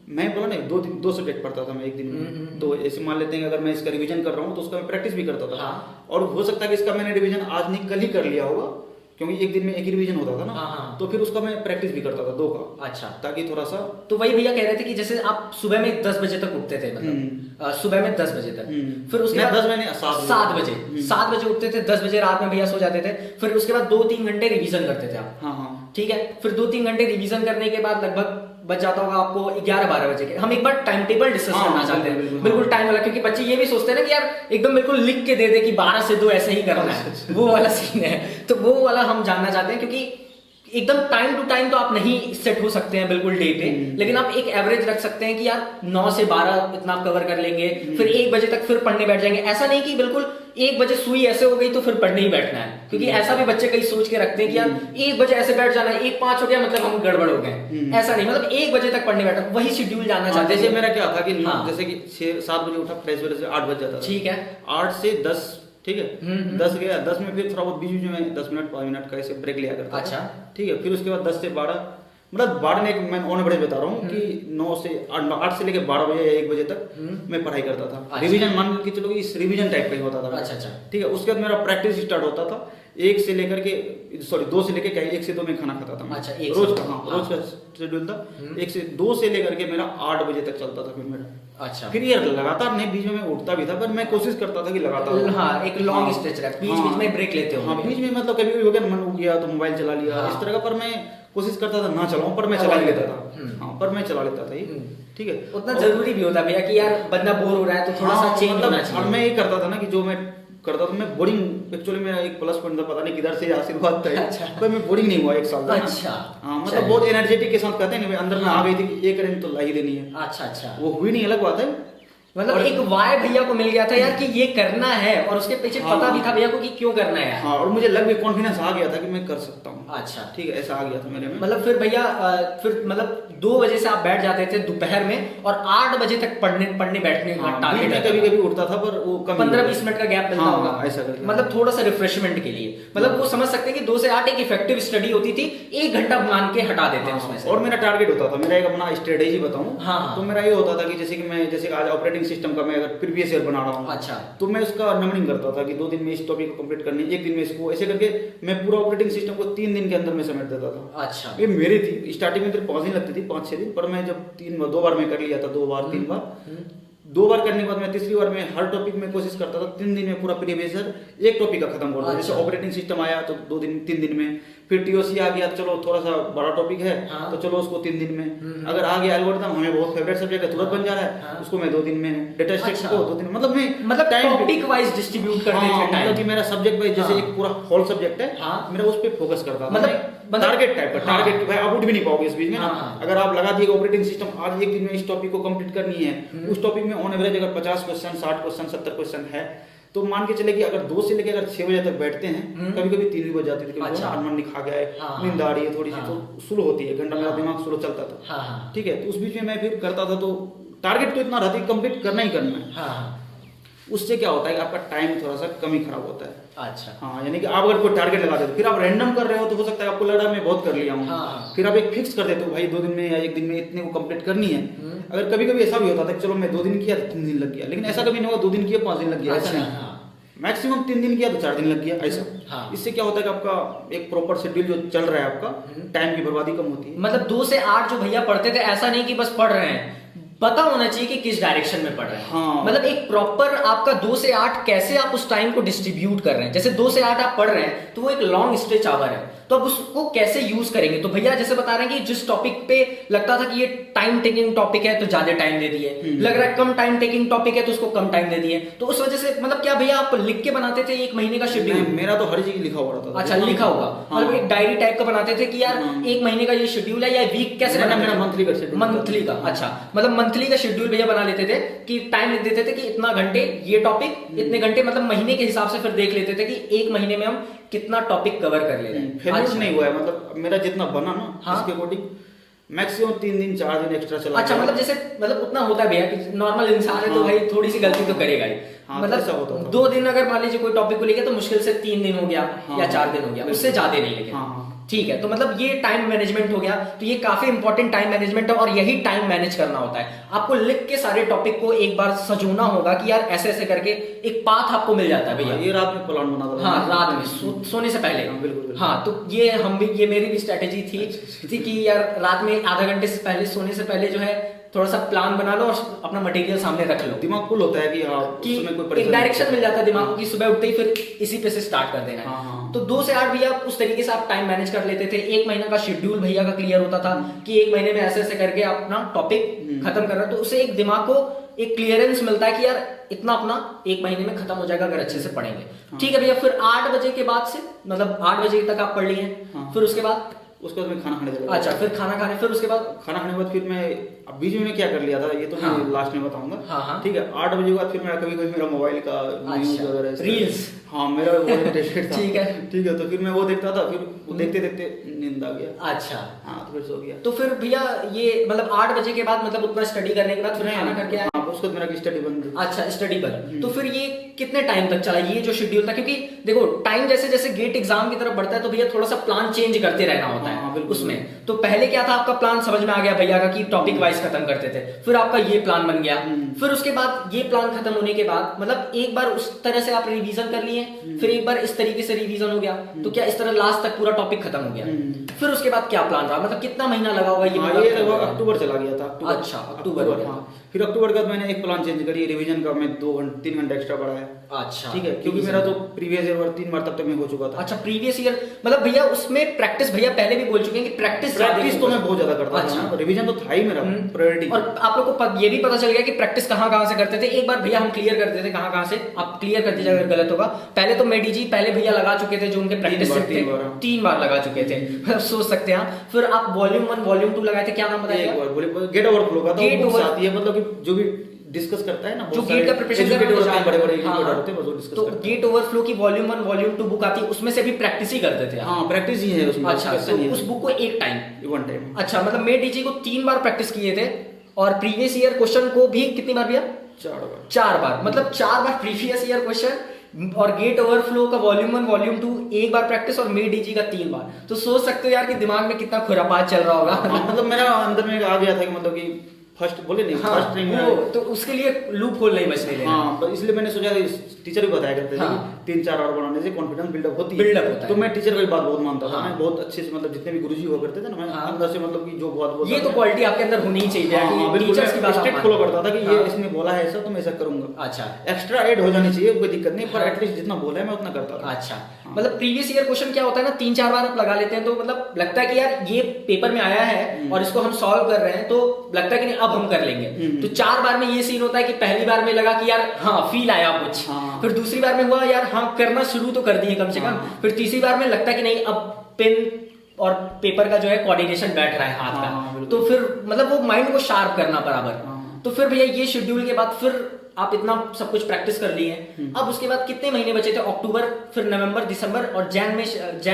मैं बोला नहीं, 2 सब्जेक्ट पढ़ता था मैं एक दिन में। तो ऐसे मान लेते हैं अगर मैं इसका रिवीजन कर रहा हूँ तो उसका मैं प्रैक्टिस भी करता था। हाँ। और हो सकता है कि इसका मैंने रिवीजन आज नहीं कल ही कर लिया होगा, क्योंकि एक दिन में एक ही रिवीजन होता था ना। हाँ, हाँ। तो फिर उसका मैं प्रैक्टिस भी करता था 2 का। अच्छा। ताकि थोड़ा सा। तो वही भैया कह रहे थे कि जैसे आप सुबह में 10 बजे तक उठते थे, मतलब सुबह में 10 बजे तक, फिर उसके नहीं, बाद 10 मैंने 7 बजे 7 बजे उठते थे, 10 बजे रात में भैया सो जाते थे। फिर उसके बाद 2-3 घंटे रिवीजन करते थे आप। हाँ हाँ, ठीक है। फिर 2-3 घंटे रिवीजन करने के बाद लगभग बच जाता होगा आपको 11-12 बजे के। हम एक बार टाइम टेबल डिस्कस हाँ, करना चाहते हैं, बिल्कुल, बिल्कुल टाइम वाला, क्योंकि बच्चे ये भी सोचते हैं ना कि यार एकदम बिल्कुल लिख के दे दे कि 12 से 2 ऐसे ही करना है, वो वाला सीन है। तो वो वाला हम जानना चाहते हैं, क्योंकि एकदम टाइम टू टाइम तो आप नहीं सेट हो सकते हैं बिल्कुल डे पे, लेकिन आप एक एवरेज रख सकते हैं कि यार 9 से 12 इतना आप कवर कर लेंगे, फिर 1 बजे तक फिर पढ़ने बैठ जाएंगे। ऐसा नहीं कि बिल्कुल 1 बजे सुई ऐसे हो गई तो फिर पढ़ने ही बैठना है, क्योंकि ऐसा भी बच्चे कई सोच के रखते हैं कि यार 1 बजे ऐसे बैठ जाना है, 1:05 हो गया मतलब हम गड़बड़ हो गए। ऐसा नहीं, मतलब 1 बजे तक पढ़ने बैठा, वही शेड्यूल जानना चाहते हैं। जैसे मेरा क्या था कि हाँ। जैसे कि 6-7 बजे उठा, फ्रेश वगैरह से 8 बज जाता था। ठीक है। 8 से 10, ठीक है। 10 गया, 10 में फिर थोड़ा बहुत बीच में 10 मिनट 5 मिनट का ऐसे ब्रेक लिया करता था। अच्छा। ठीक है। फिर उसके बाद 10 से 12, मतलब 12 ने मैं ऑन एवरेज बता रहा हूँ कि 9 से 8 से लेकर 12 बजे या 1 बजे तक मैं पढ़ाई करता था। अच्छा। रिवीजन मान के चलो इस रिवीजन टाइप का ही होता था। अच्छा, अच्छा। ठीक है। उसके बाद मेरा प्रैक्टिस स्टार्ट होता था 1 से लेकर के, सॉरी 2 से लेकर क्या 1 से 2 में खाना खाता था मैं। अच्छा, 1 से रोज 2, का, हाँ, हाँ। रोज का शेड्यूल था। 1 से 2 से लेकर के मेरा 8 बजे तक चलता था फिर मेरा। अच्छा। फिर ये लगातार नहीं, बीच में मैं उठता भी था, पर मैं कोशिश करता था कि लगातार। हाँ, एक लॉन्ग स्ट्रेच रख, बीच में ब्रेक लेते हो। हाँ, बीच में मतलब कभी भी हो गया मन उठ गया तो मोबाइल चला लिया, हाँ। इस तरह का। पर मैं कोशिश करता था ना चलाऊं, पर मैं चला ही लेता था। हाँ, पर मैं चला लेता था ये। ठीक है। उतना जरूरी भी होता है भैया कि यार बंदा बोर हो रहा है तो थोड़ा सा चेंज होना और चाहिए। मैं ये करता था ना कि जो मैं करता था, मैं बोरिंग, एक्चुअली मेरा एक प्लस पॉइंट था, पता नहीं किधर से आशीर्वाद था ये। अच्छा। पर मैं बोरिंग नहीं हुआ 1 साल तक। अच्छा। हाँ, मतलब चलिए। बहुत एनर्जेटिक के साथ कहते हैं ना, अंदर में आ गई थी कि एक रन तो ला ही देनी है। अच्छा, अच्छा। वो हुई नहीं, अलग बात है। मतलब और- एक वाई भैया को मिल गया था यार कि ये करना है, और उसके पीछे हाँ। पता भी था भैया को कि क्यों करना है यार। हाँ, और मुझे लग भी कॉन्फिडेंस आ गया था कि मैं कर सकता हूँ। अच्छा। ठीक है, ऐसा आ गया था मेरे में। मतलब फिर भैया फिर मतलब 2 बजे से आप बैठ जाते थे दोपहर में, और 8 बजे तक पढ़ने बैठने का हाँ, टारगेट बीच में कभी कभी उठता था, पर वो कम 15-20 मिनट का गैप मिलता हाँ, होगा ऐसा करके। मतलब थोड़ा सा रिफ्रेशमेंट के लिए। मतलब वो समझ सकते हैं कि 2 से 8 एक इफेक्टिव स्टडी होती थी, 1 घंटा मान के हटा देते हैं उसमें से। और मेरा टारगेट होता था, मेरा एक अपना स्ट्रेटेजी बताऊं। हाँ, हाँ। तो मेरा ये होता था कि जैसे कि आज ऑपरेटिंग सिस्टम का मैं अगर प्रीवियस ईयर बना रहा हूँ, अच्छा। तो मैं उसका नंबरिंग करता था कि 2 दिन में इस टॉपिक को कंप्लीट करनी, 1 दिन में इसको, ऐसे करके मैं पूरा ऑपरेटिंग सिस्टम को 3 दिन के अंदर में समेट देता था। अच्छा। ये मेरी थी, स्टार्टिंग में तो 5 दिन लगती थी, 5-6 दिन, पर मैं जब 2 बार मैं कर लिया था, 2 बार 3 बार, 2 बार करने के बाद मैं तीसरी बार में हर टॉपिक में कोशिश करता था 3 दिन में पूरा प्रीवियस ईयर एक टॉपिक का खत्म कर दूं। जैसे अच्छा। ऑपरेटिंग सिस्टम आया तो 2 दिन 3 दिन में, फिर टीओसी आ गया, चलो थोड़ा सा बड़ा टॉपिक है, हाँ। तो चलो उसको 3 दिन में। अगर आ गया एल्गोरिथम, हमें बहुत फेवरेट सब्जेक्ट है, तुरंत बन जा रहा है, हाँ। उसको मैं 2 दिन में, डेटा स्ट्रक्चर अच्छा। को 2 दिन, मतलब मैं मतलब टाइम टॉपिक वाइज डिस्ट्रीब्यूट करते थे मतलब कि टाइम। मेरा सब्जेक्ट वाइज, जैसे हाँ। एक पूरा होल सब्जेक्ट है, हाँ। मेरा उस पे फोकस करता था, मतलब टारगेट टाइप का, हाँ। टारगेट भाई आप उठ भी नहीं पाओगे इस बीच में ना। हाँ। अगर आप लगा दिए ऑपरेटिंग सिस्टम, आज एक दिन में इस टॉपिक को कंप्लीट करनी है, उस टॉपिक में ऑन एवरेज अगर 50 क्वेश्चन, 60 क्वेश्चन, 70 क्वेश्चन है, तो मान के चले कि अगर 2 से लेकर अगर 6 बजे तक बैठते हैं, कभी कभी 3 भी बज जाती थी, अच्छा। अनमन खा गया है, हाँ। नींद आ रही है थोड़ी सी, हाँ। तो स्लो होती है, घंटा मेरा हाँ। दिमाग स्लो चलता था। हाँ हाँ ठीक है, तो उस बीच में मैं फिर करता था, तो टारगेट तो इतना रहती, कंप्लीट करना ही करना है। हाँ। उससे क्या होता है कि आपका टाइम थोड़ा सा कम ही खराब होता है। अच्छा। हाँ, यानी कि आप अगर कोई टारगेट लगा देते, फिर आप रैंडम कर रहे हो, तो हो सकता है आपको लगा मैं बहुत कर लिया हूँ। हाँ। फिर आप एक फिक्स कर देते हो, भाई 2 दिन में या 1 दिन में इतने को कंप्लीट करनी है। अगर कभी कभी ऐसा भी होता था कि चलो मैं 2 दिन किया तो 3 दिन लग गया, लेकिन ऐसा कभी नहीं होगा 2 दिन किया 5 दिन लग गया, ऐसा अच्छा, नहीं। हाँ। मैक्सिमम 3 दिन किया तो 4 दिन लग गया, ऐसा। हाँ। इससे क्या होता है कि आपका एक प्रॉपर शेड्यूल जो चल रहा है, आपका टाइम की बर्बादी कम होती है। मतलब 2 से 8 जो भैया पढ़ते थे, ऐसा नहीं कि बस पढ़ रहे हैं, पता होना चाहिए कि किस डायरेक्शन में पढ़ रहे हैं। हाँ। मतलब एक प्रॉपर आपका 2 से 8 कैसे आप उस टाइम को डिस्ट्रीब्यूट कर रहे हैं। जैसे 2 से 8 आप पढ़ रहे हैं, तो वो एक लॉन्ग स्ट्रेच आवर है, तो अब उसको कैसे यूज करेंगे। तो भैया जैसे बता रहे हैं कि जिस टॉपिक पे लगता था कि ये टाइम टेकिंग टॉपिक है, तो ज्यादा टाइम दे दिए, लग रहा है कम टाइम टेकिंग टॉपिक है, तो उसको कम टाइम दे दिए। तो उस वजह से मतलब क्या भैया आप लिख के बनाते थे 1 महीने का शेड्यूल? मेरा तो हर चीज लिखा हुआ रहता था। अच्छा, लिखा होगा। हाँ। मतलब एक डायरी टाइप का बनाते थे कि यार हाँ। 1 महीने का ये शेड्यूल है, या वीक कैसे मेरा बनाते थे? मंथली का शेड्यूल। मंथली का, अच्छा। मतलब मंथली का शेड्यूल भैया बना लेते थे कि टाइम लिख देते थे कि इतना घंटे ये टॉपिक, इतने घंटे, मतलब महीने के हिसाब से फिर देख लेते थे कि 1 महीने में हम कितना टॉपिक कवर कर ले रहे हैं। फेलियर अच्छा। नहीं हुआ है, मतलब मेरा जितना बना ना, हाँ। इसके अकॉर्डिंग मैक्सिमम 3 दिन 4 दिन एक्स्ट्रा चला अच्छा, गया। मतलब जैसे मतलब उतना होता है भैया कि नॉर्मल इंसान है, तो हाँ। भाई थोड़ी सी गलती तो करेगा ही। हाँ, तो ऐसा होता मतलब था। 2 दिन अगर मान लीजिए कोई टॉपिक को लेके, तो मुश्किल से 3 दिन हो गया हाँ। या 4 दिन हो गया, उससे ज्यादा नहीं। लेकिन हाँ। ठीक है, तो मतलब ये टाइम मैनेजमेंट हो गया। तो ये काफी इंपॉर्टेंट टाइम मैनेजमेंट है, और यही टाइम मैनेज करना होता है। आपको लिख के सारे टॉपिक को एक बार सजोना होगा कि यार ऐसे ऐसे करके एक पाथ आपको मिल जाता है भैया। ये रात में प्लान बना था। हाँ, रात में सोने से पहले। हाँ, बिल्कुल, बिल्कुल। हाँ, तो ये मेरी भी स्ट्रेटेजी थी कि यार रात में आधा घंटे से पहले, सोने से पहले जो है थोड़ा सा प्लान बना लो और अपना मटेरियल सामने रख लो, दिमाग फुल होता है कि हाँ, कि उसमें कोई एक परेशानी डायरेक्शन मिल जाता है दिमाग को कि सुबह उठते ही फिर इसी पे से स्टार्ट कर देना है। हाँ, हाँ। तो 2 से 8 भैया उस तरीके से आप टाइम मैनेज कर लेते थे। 1 महीना का शेड्यूल भैया का क्लियर होता था कि 1 महीने में ऐसे ऐसे करके आप अपना टॉपिक खत्म कर रहे हो, तो उससे एक दिमाग को एक क्लियरेंस मिलता है कि यार इतना अपना 1 महीने में खत्म हो जाएगा अगर अच्छे से पढ़ेंगे। ठीक है भैया, फिर 8 बजे के बाद से, मतलब 8 बजे तक आप पढ़ लिए, हाँ। फिर उसके बाद? उसके बाद मैं खाना खाने चला अच्छा, फिर खाना खाने, फिर उसके बाद? खाना खाने के बाद फिर मैं, अब बीच में क्या कर लिया था, ये तो हाँ। मैं लास्ट में बताऊंगा। हाँ, हाँ। ठीक है, 8 बजे के बाद फिर मेरा कभी कभी मेरा मोबाइल का न्यूज़ अच्छा, वगैरह ऐसे- रील्स। हाँ, मेरा वो इंटरेस्टेड था। ठीक है। ठीक है, तो फिर मैं वो देखता था, फिर वो देखते देखते नींद आ गया। अच्छा, हाँ, तो फिर सो गया। तो फिर भैया ये मतलब 8 बजे के बाद, मतलब उतना स्टडी करने के बाद फिर खाना करके आए? हाँ, उसके बाद मेरा स्टडी बंद। अच्छा, स्टडी पर। तो फिर ये कितने टाइम तक चला ये जो शेड्यूल था? क्योंकि देखो टाइम जैसे जैसे गेट एग्जाम की तरफ बढ़ता है, तो भैया थोड़ा सा प्लान चेंज करते रहना होता हाँ, है बिल्कुल। उसमें। तो पहले क्या था, आपका प्लान समझ में आ गया भैया का कि टॉपिक वाइज खत्म करते थे, फिर आपका ये प्लान बन गया, फिर उसके बाद ये प्लान खत्म होने के बाद मतलब एक बार उस तरह से आप रिवीजन कर लिए, फिर एक बार इस तरीके से रिवीजन हो गया, तो क्या इस तरह लास्ट तक पूरा टॉपिक खत्म हो गया? फिर उसके बाद क्या प्लान रहा, मतलब कितना महीना लगा होगा ये? हाँ, ये लगभग अक्टूबर चला गया था। अच्छा, अक्टूबर। हाँ, फिर अक्टूबर के बाद मैंने एक प्लान चेंज करी, रिवीजन का मैं 3 घंटे एक्स्ट्रा बढ़ाया। अच्छा, ठीक है, क्योंकि मेरा तो प्रीवियस ईयर 3 बार तब तक मैं हो चुका था। अच्छा, प्रीवियस ईयर मतलब भैया उसमें प्रैक्टिस, भैया पहले भी बोल चुके हैं कि प्रैक्टिस तो मैं बहुत ज्यादा करता अच्छा। था, रिवीजन तो था ही मेरा प्रायोरिटी। और आप लोग को ये भी पता चल गया कि प्रैक्टिस कहाँ कहाँ से करते थे। एक बार भैया हम क्लियर करते थे कहाँ कहाँ से, आप क्लियर कर दीजिए अगर गलत होगा। पहले तो मेडी जी पहले भैया लगा चुके थे जो उनके प्रैक्टिस से थे, 3 बार लगा चुके थे, सोच सकते हैं आप। फिर आप वॉल्यूम 1 वॉल्यूम 2 लगाए थे, क्या नाम बताइए? एक बार बोले गेट ओवरफ्लो का, गेट ओवर आती है, मतलब कि जो भी डिस्कस करता है ना, जो गेट का प्रिपरेशन करते हैं बड़े बड़े हाँ, होते हैं, वो डिस्कस तो करते हैं। गेट ओवरफ्लो की वॉल्यूम 1 वॉल्यूम 2 बुक आती है, उसमें से भी प्रैक्टिस ही करते थे आप? हाँ, प्रैक्टिस ही है उसमें। अच्छा, तो उस बुक को एक टाइम, 1 टाइम। अच्छा, मतलब मैं डीजी को 3 बार प्रैक्टिस किए थे, और प्रीवियस ईयर क्वेश्चन को भी कितनी बार भैया? 4 बार। 4 बार, मतलब 4 बार प्रीवियस ईयर क्वेश्चन, और गेट ओवरफ्लो का वॉल्यूम 1 वॉल्यूम 2 1 बार प्रैक्टिस, और मे डीजी का 3 बार। तो सोच सकते हो यार कि दिमाग में कितना खुरापात चल रहा होगा। हाँ, मतलब मेरा अंदर में आ गया था कि मतलब कि फर्स्ट बोले नहीं, हाँ, फर्स्ट टाइम वो तो उसके लिए लूप होल नहीं बचने देना। हाँ, तो इसलिए मैंने सोचा, टीचर भी बताया करते थे हाँ। 3-4 और बनाने से कॉन्फिडेंस बिल्डअप होती है। बिल्डअप होता है। तो मैं टीचर की बात बहुत मानता था। हाँ। मैं बहुत अच्छे से, मतलब जितने भी गुरुजी हुआ करते थे ना, मैं हाँ। अंदर से मतलब कि जो बात बोलता ये तो था, क्वालिटी आपके अंदर होनी ही चाहिए हाँ, कि बिल्कुल, टीचर्स की बात आप स्ट्रिक्ट मानो। फॉलो करता था कि ये हाँ। इसने बोला है ऐसा, तो मैं ऐसा करूंगा। अच्छा, एक्स्ट्रा ऐड हो जानी चाहिए, कोई दिक्कत नहीं, पर एटलीस्ट जितना बोला है मैं उतना करता था। अच्छा, मतलब प्रीवियस ईयर क्वेश्चन क्या होता है ना, 3-4 बार आप लगा लेते हैं तो मतलब लगता है कि यार ये पेपर में आया है और इसको हम सॉल्व कर रहे हैं, तो लगता है कि नहीं अब हम कर लेंगे। तो 4 बार में ये सीन होता है कि पहली बार में लगा कि यार हाँ फील आया कुछ, फिर दूसरी बार में हुआ यार हाँ करना शुरू तो कर दिए कम से कम, फिर तीसरी बार में लगता है कि नहीं अब पेन और पेपर का जो है कोऑर्डिनेशन बैठ रहा है हाथ का, तो फिर मतलब वो माइंड को शार्प करना बराबर। तो फिर भैया ये शेड्यूल के बाद फिर आप इतना सब कुछ प्रैक्टिस कर लिए हैं, अब उसके बाद कितने महीने बचे थे? अक्टूबर, फिर नवंबर, दिसंबर और जैन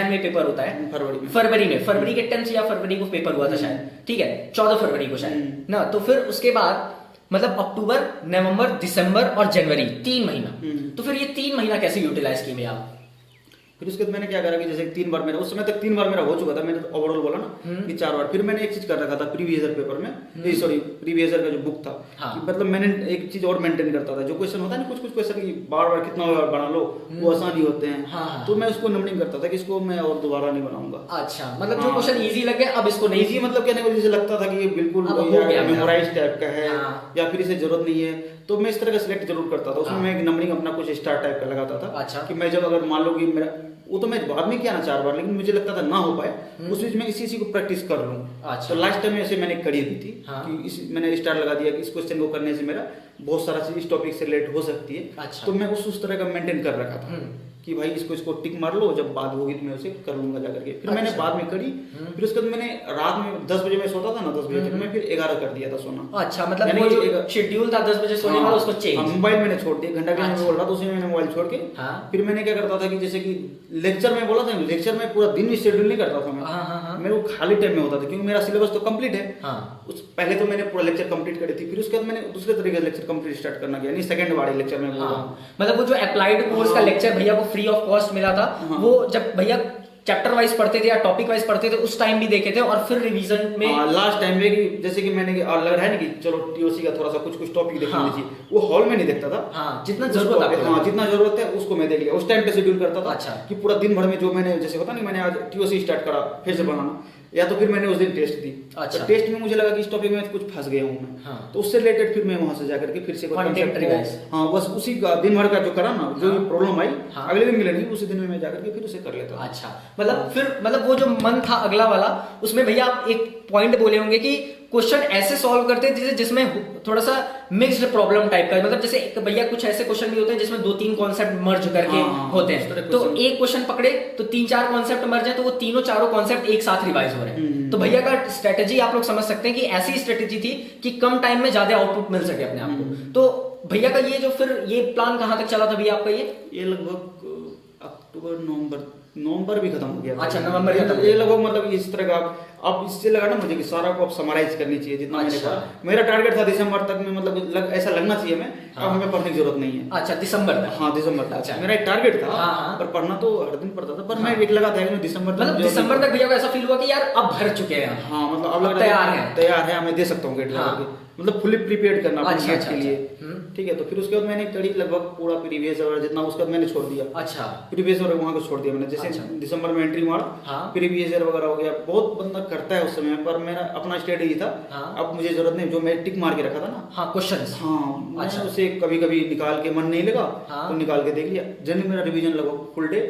में पेपर होता है, फरवरी के 10 या फरवरी को पेपर हुआ था शायद, ठीक है 14 फरवरी को शायद ना। तो फिर उसके बाद मतलब अक्टूबर, नवंबर, दिसंबर और जनवरी 3 महीना, तो फिर ये 3 महीना कैसे यूटिलाइज किए भैया आप? फिर उसके बाद मैंने क्या करा कि जैसे 3 बार मेरा उस समय तक 3 बार मेरा हो चुका था, मैंने तो ओवरऑल बोला ना कि 4 बार। फिर मैंने एक चीज कर रखा था प्रीवियस ईयर पेपर में, सॉरी प्रीवियस ईयर का जो बुक था, कि मतलब मैंने एक चीज और मेंटेन करता था, जो क्वेश्चन होता है ना कुछ क्वेश्चन की बार बार कितना बार बना लो वो आसान ही होते हैं, तो मैं उसको नंबरिंग करता था कि इसको मैं और दोबारा नहीं बनाऊंगा। अच्छा, मतलब जो क्वेश्चन इजी लगे अब इसको नहीं, इजी मतलब कहने को जैसे लगता था कि ये बिल्कुल मेमोराइज टाइप का है या फिर इसे जरूरत नहीं है, तो मैं इस तरह का सिलेक्ट जरूर करता था। उसमें मैं एक नंबरिंग अपना कुछ स्टार टाइप का लगाता था। अच्छा। कि मैं जब अगर मान लो कि मेरा वो तो मैं बाद में किया ना 4 बार, लेकिन मुझे लगता था ना हो पाए उस बीच में इसी को प्रैक्टिस कर लूं। अच्छा। तो लास्ट टाइम ऐसे मैंने करी भी थी कि मैंने स्टार लगा दिया कि इस क्वेश्चन को करने से मेरा बहुत सारा चीज इस टॉपिक से रिलेट हो सकती है। अच्छा। तो मैं उस तरह का मेंटेन कर रखा था कि भाई इसको टिक मार लो, जब बात होगी तो मैं उसे कर लूंगा जा करके। फिर मैंने बाद में करी, फिर उसके बाद मैंने रात में 10 बजे मैं सोता था ना, 10 बजे तक मैं फिर 11 कर दिया था सोना। अच्छा, मतलब वो जो शेड्यूल था 10 बजे सोने वाला उसको चेंज। मोबाइल मैंने छोड़ दिया, घंटा के मैं बोल रहा था उसी में मैंने मोबाइल छोड़ के फिर मैंने क्या करता था कि जैसे कि लेक्चर में बोला था, लेक्चर में पूरा दिन शेड्यूल नहीं करता था मैं, मेरे को खाली टाइम में होता था क्योंकि मेरा सिलेबस तो कंप्लीट है। पहले तो मैंने पूरा लेक्चर कंप्लीट करी थी, फिर उसके बाद मैंने दूसरे तरीके से लेक्चर कंप्लीट स्टार्ट करना किया, यानी सेकंड वाले लेक्चर में मतलब वो जो अप्लाइड कोर्स का लेक्चर भैया को फ्री ऑफ कॉस्ट मिला था, वो जब भैया चैप्टर वाइज पढ़ते थे या टॉपिक वाइज पढ़ते थे उस टाइम भी देखे थे, और फिर रिवीजन में लास्ट टाइम में कि जैसे कि मैंने लग रहा है ना कि चलो टीओसी का थोड़ा सा कुछ टॉपिक देखना चाहिए, वो हॉल में नहीं देखता था। जितना जरूरत है, जितना जरूरत है उसको मैं देख लिया, उस टाइम पे शेड्यूल करता था। अच्छा। कि पूरा दिन भर में जो मैंने जैसे होता नहीं, मैंने आज टीओसी स्टार्ट करा फिर से बनाना, या तो फिर मैंने उस दिन टेस्ट दी। अच्छा। तो टेस्ट में मुझे लगा कि इस टॉपिक में कुछ फंस गया हूँ मैं, तो उससे रिलेटेड फिर मैं वहां से जाकर के फिर से बस उसी का दिन भर का जो करा ना, जो प्रॉब्लम आई अगले दिन मिलेगी उसी दिन में मैं जाकर के फिर उसे कर लेता। अच्छा, मतलब फिर मतलब वो जो मन था अगला वाला, उसमें भैया आप एक पॉइंट बोले होंगे कि क्वेश्चन ऐसे सॉल्व करते हैं जिसमें थोड़ा सा मिक्स्ड प्रॉब्लम टाइप का, मतलब जैसे भैया कुछ ऐसे क्वेश्चन भी होते हैं जिसमें 2-3 कॉन्सेप्ट मर्ज करके होते हैं, तो एक क्वेश्चन पकड़े तो 3-4 कॉन्सेप्ट मर्ज है, तो वो तीनों चारों कॉन्सेप्ट एक साथ रिवाइज हो रहे हैं। तो भैया का स्ट्रेटेजी आप लोग समझ सकते हैं कि ऐसी स्ट्रेटेजी थी कि कम टाइम में ज्यादा आउटपुट मिल सके अपने आप को। तो भैया का ये जो फिर ये प्लान कहाँ तक चला था भैया आपका? ये लगभग अक्टूबर नवंबर भी खत्म हो गया। अच्छा, नवंबर खत्म। ये लगभग मतलब इस तरह का अब इससे लगा ना मुझे कि सारा को अब समराइज करनी चाहिए जितना मैंने कहा। मेरा टारगेट था दिसंबर तक में, मतलब ऐसा लगना चाहिए मैं अब हमें पढ़ने की जरूरत नहीं है। अच्छा, दिसंबर तक? हाँ, दिसंबर तक। अच्छा। मेरा एक टारगेट था, पर पढ़ना तो हर दिन पढ़ता था, पर मैं एक लगा था दिसंबर तक, दिसंबर तक भैया को ऐसा फील हुआ कि यार अब भर चुके हैं। हाँ, मतलब अब तैयार है, मैं दे सकता हूँ गेट मतलब फुली प्रिपेयर्ड करना अपने गेट के लिए। ठीक है, तो फिर उसके बाद मैंने कड़ी लगभग पूरा प्रीवियस और जितना उसके बाद मैंने छोड़ दिया। अच्छा, प्रीवियस और वहाँ को छोड़ दिया मैंने, जैसे दिसंबर में एंट्री मारा, प्रीवियस ईयर वगैरह हो गया। बहुत बंदा करता है उस समय, पर मेरा अपना स्ट्रेटेजी था। अब मुझे जरूरत नहीं, जो मैं टिक मार के रखा था ना क्वेश्चंस, मैंने उसे कभी कभी निकाल के मन नहीं लगा तो निकाल के देख लिया। जनरली मेरा रिवीजन लगभग फुल डे।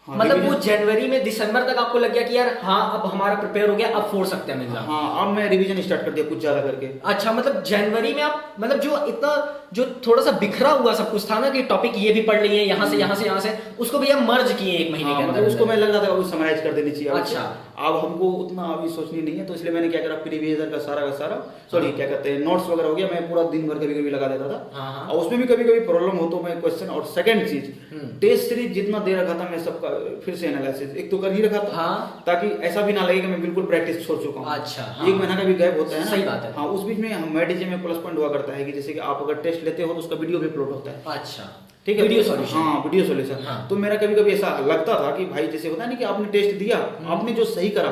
मतलब वो जनवरी में दिसंबर तक आपको लग गया कि यार अब हमारा प्रिपेयर हो गया, अब फोड़ सकते हैं एग्जाम। अब मैं रिवीजन स्टार्ट कर दिया कुछ ज्यादा करके। अच्छा, मतलब जनवरी में आप मतलब जो इतना जो थोड़ा सा बिखरा हुआ सब कुछ था ना कि टॉपिक ये भी पढ़ लिए यहाँ से उसको भैया मर्ज किए 1 महीने के अंदर। उसको मैं लग रहा था समराइज कर देनी चाहिए। अच्छा, अब हमको उतना अभी सोचनी नहीं है, तो इसलिए मैंने क्या करा, प्रीवियस ईयर का सारा सॉरी क्या कहते हैं नोट्स वगैरह हो गया, मैं पूरा दिन भर कभी लगा देता था। और उसमें भी कभी प्रॉब्लम हो तो मैं क्वेश्चन, और सेकंड चीज टेस्ट सीरीज जितना दे रखा था मैं सबका फिर से एनालिसिस एक तो कर ही रखा था, ताकि ऐसा भी ना लगे कि मैं बिल्कुल प्रैक्टिस छोड़ चुका हूँ। अच्छा, 1 महीना का भी गैप होता है ना। सही बात है। हाँ, उस बीच में मैडीजे में प्लस पॉइंट हुआ करता है कि जैसे कि आप अगर टेस्ट लेते हो तो उसका वीडियो भी अपलोड होता है। अच्छा, ठीक है, वीडियो सॉल्यूशन। हाँ, वीडियो सॉल्यूशन। तो मेरा कभी ऐसा लगता था कि भाई जैसे होता है ना कि आपने टेस्ट दिया, आपने जो सही करा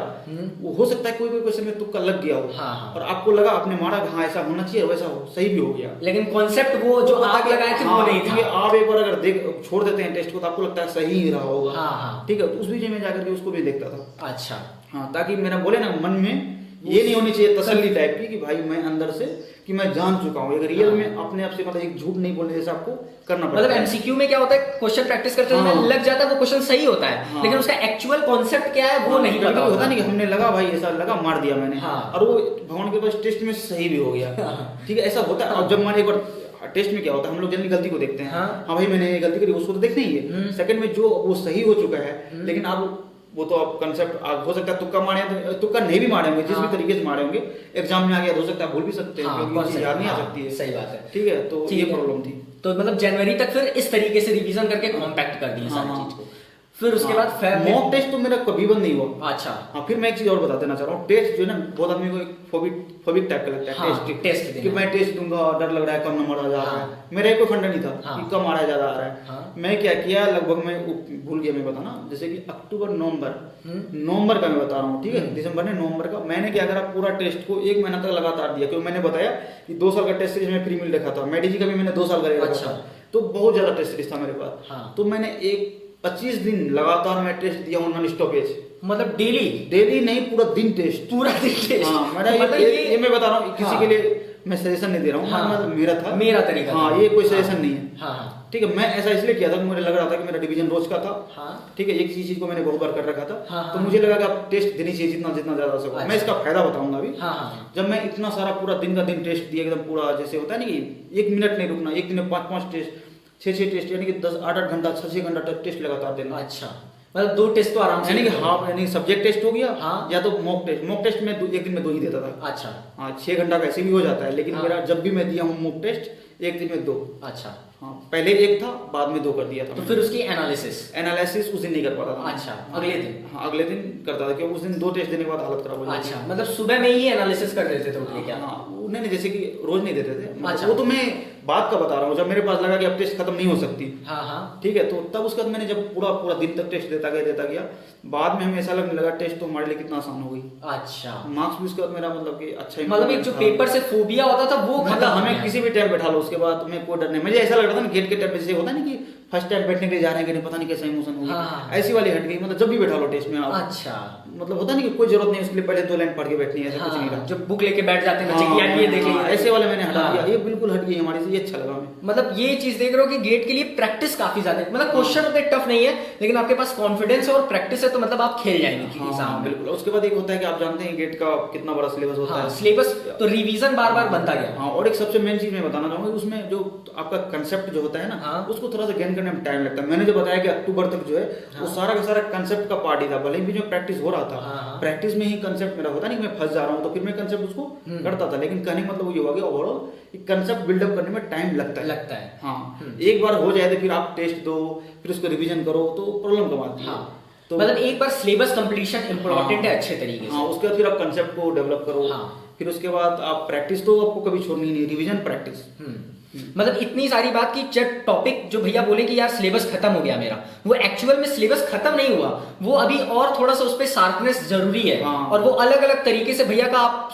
वो हो सकता है कोई क्वेश्चन में तुक्का लग गया हो, और आपको लगा आपने मारा हाँ ऐसा होना चाहिए, और वैसा सही भी हो गया, लेकिन कॉन्सेप्ट वो जो आग लगाए थे वो नहीं था। आप एक बार अगर छोड़ देते हैं टेस्ट को तो आपको लगता है सही ही रहा होगा। ठीक है, तो उस बीच में जाकर के उसको भी देखता था। अच्छा, हाँ, ताकि मेरा बोले ना मन में ये नहीं होनी चाहिए तसल्ली टाइप की कि भाई मैं अंदर से कि मैं जान चुका हूँ, एक रियल में अपने आप से मतलब एक झूठ नहीं बोलने जैसे आपको करना पड़ता मतलब है। एमसीक्यू में क्या होता है, क्वेश्चन प्रैक्टिस करते हुए हाँ। लग जाता है, वो क्वेश्चन सही होता है, हाँ। लेकिन उसका एक्चुअल कॉन्सेप्ट क्या है वो नहीं पता होता नहीं कि हमने लगा भाई ऐसा लगा मार दिया मैंने, हाँ। और वो भगवान के पास टेस्ट में सही भी हो गया। ठीक है, ऐसा होता है। और जब मान एक बार टेस्ट में क्या होता है, हम लोग जल्दी गलती को देखते हैं, हाँ। हाँ भाई मैंने ये गलती करी, उसको तो देखना ही है। सेकंड में जो वो सही हो चुका है, लेकिन आप वो तो आप कंसेप्ट हो सकता है तुक्का मारे तो तुक्का नहीं भी मारे होंगे, जिस भी तरीके से मारे होंगे एग्जाम में आ गया, हो सकता है भूल भी सकते हैं, क्योंकि चीज याद नहीं आ सकती है। सही बात है। ठीक है, तो ये प्रॉब्लम थी। तो मतलब जनवरी तक फिर इस तरीके से रिवीजन करके कॉम्पैक्ट कर दिए सारी चीज को। फिर उसके बाद फेब में मॉक टेस्ट तो मेरा कभी बंद नहीं हुआ। अच्छा। हाँ, फिर मैं एक चीज और बता देना चाह रहा हूँ। टेस्ट जो है ना, बहुत आदमी को एक फोबिक टाइप का लगता है। हाँ, टेस्ट कि मैं टेस्ट दूंगा, डर लग रहा है, कम नंबर आ जा रहा है। मेरा कोई फंडा नहीं था कि कम आ रहा है, ज्यादा आ रहा है। हाँ। मैं क्या किया, लगभग मैं भूल गया मैं बताना, जैसे कि अक्टूबर नवंबर का मैं बता रहा हूँ, ठीक है, दिसंबर ने नवंबर का मैंने क्या करा, पूरा टेस्ट को 1 महीना तक लगातार दिया, क्योंकि मैंने बताया कि 2 साल का टेस्ट सीरीज में फ्री मिल रखा था, मेडिजी का भी मैंने 2 साल का रखा था, तो बहुत ज्यादा टेस्ट सीरीज था मेरे पास। तो मैंने 25 दिन लगातार मैं टेस्ट दिया हूँ, नॉन स्टॉपेज, मतलब डेली नहीं, पूरा दिन टेस्ट। हाँ, मेरा मतलब ये मैं बता रहा हूँ, किसी के लिए मैं सजेशन नहीं दे रहा हूँ। हाँ, मतलब मेरा था, मेरा तरीका हाँ, ये कोई सजेशन नहीं है। हाँ, ठीक है, मैं ऐसा इसलिए किया था कि मुझे लग रहा था कि मेरा डिवीजन रोज का था। हाँ, ठीक है, एक चीज को मैंने बहुत बार कर रखा था। हाँ, तो मुझे लगा कि आप टेस्ट देनी चाहिए जितना ज्यादा हो सके। मैं इसका फायदा बताऊंगा अभी। हाँ, जब मैं इतना सारा पूरा दिन का दिन टेस्ट दिया, एकदम पूरा, जैसे होता है ना कि 1 मिनट नहीं रुकना, एक दिन में 5 टेस्ट, 6 टेस्ट, यानी कि 8 घंटा 6 घंटा टेस्ट लगातार देना। अच्छा, मतलब 2 टेस्ट तो आराम से, यानी कि हाफ, यानी सब्जेक्ट टेस्ट हो गया, हाँ, या तो मॉक टेस्ट में एक दिन में 2 ही देता था। अच्छा, हाँ, 6 घंटा वैसे भी हो जाता है, लेकिन हाँ, मेरा जब भी मैं दिया हूँ मॉक टेस्ट, एक दिन में 2। अच्छा, हाँ, पहले 1 था, बाद में 2 कर दिया था। तो फिर उसकी एनालिसिस उस दिन नहीं कर पाता था। अच्छा, अगले दिन। हाँ, अगले दिन करता था, क्योंकि उस दिन 2 टेस्ट देने के बाद हालत खराब हो जाती अच्छा, मतलब सुबह में ही एनालिसिस कर देते थे उठ के क्या? हाँ, नहीं, जैसे कि रोज नहीं देते थे। अच्छा। वो तो मैं बात का बता रहा हूँ, जब मेरे पास लगा कि अब टेस्ट खत्म नहीं हो सकती। हाँ, हाँ, ठीक है, तो तब उसके बाद मैंने जब पूरा दिन तक टेस्ट देता गया, बाद में हमें ऐसा लगने लगा टेस्ट तो हमारे लिए कितना आसान हो गई। अच्छा, मार्क्स भी उसके बाद मेरा मतलब कि अच्छा, मतलब एक जो पेपर से फोबिया होता था वो मतलब खत्म हो हमें गया। किसी भी टाइम बैठा लो, उसके बाद तुम्हें कोई डर नहीं। मुझे ऐसा लग रहा था ना, गेट के टाइम पे जैसे होता है ना कि फर्स्ट टाइम बैठने के लिए जा रहे हैं कि नहीं, पता नहीं कैसा इमोशन होगा, हाँ। ऐसी वाली हट गई। मतलब जब भी बैठा लो टेस्ट में आप, अच्छा, मतलब होता नहीं कि कोई जरूरत नहीं उसके लिए पहले 2 लाइन पढ़ के बैठनी है, ऐसा कुछ नहीं हाँ, रहा। जो बुक लेके बैठ जाते हैं बच्चे की, यार ये देख लीजिए, ऐसे वाले मैंने हटा हाँ। दिया, ये बिल्कुल हट गई हमारी से, ये अच्छा लगा हमें। मतलब ये चीज देख रहे हो कि गेट के लिए प्रैक्टिस काफी ज्यादा है, मतलब क्वेश्चन उतने टफ नहीं है, लेकिन आपके पास कॉन्फिडेंस है और प्रैक्टिस है, तो मतलब आप खेल जाएंगे एग्जाम हाँ, में। बिल्कुल। उसके बाद एक होता है कि आप जानते हैं गेट का कितना बड़ा सिलेबस होता है। सिलेबस तो रिवीजन बार बार बनता गया। हाँ, और एक सबसे मेन चीज मैं बताना चाहूंगा, उसमें जो आपका कंसेप्ट जो होता है ना, हाँ। उसको थोड़ा सा गेन करने में टाइम लगता है। मैंने जो बताया कि अक्टूबर तक जो है, वो सारा का सारा कंसेप्ट का पार्ट ही था, भले ही बीच में प्रैक्टिस हो रहा था। हाँ। प्रैक्टिस में ही कंसेप्ट मेरा होता नहीं कि मैं फंस जा रहा हूँ, तो फिर मैं कंसेप्ट उसको करता था। लेकिन कहने का मतलब ये हुआ कि ओवरऑल कंसेप्ट बिल्डअप करने में टाइम लगता है। हाँ, एक बार हो जाए तो फिर आप टेस्ट दो, फिर उसको रिवीजन करो, तो प्रॉब्लम कम आती है। हाँ, तो मतलब एक बार सिलेबस कंप्लीशन इंपॉर्टेंट है अच्छे तरीके से। हाँ, उसके बाद फिर आप कंसेप्ट को डेवलप करो। हाँ। फिर उसके बाद आप प्रैक्टिस तो आपको कभी छोड़नी नहीं, रिवीजन प्रैक्टिस। मतलब इतनी सारी बात की, जब टॉपिक जो भैया बोले कि यार सिलेबस खत्म हो गया मेरा, वो एक्चुअल में सिलेबस खत्म नहीं हुआ, वो अभी और थोड़ा सा उस पर शार्पनेस जरूरी है। हाँ। और वो अलग अलग तरीके से भैया का आप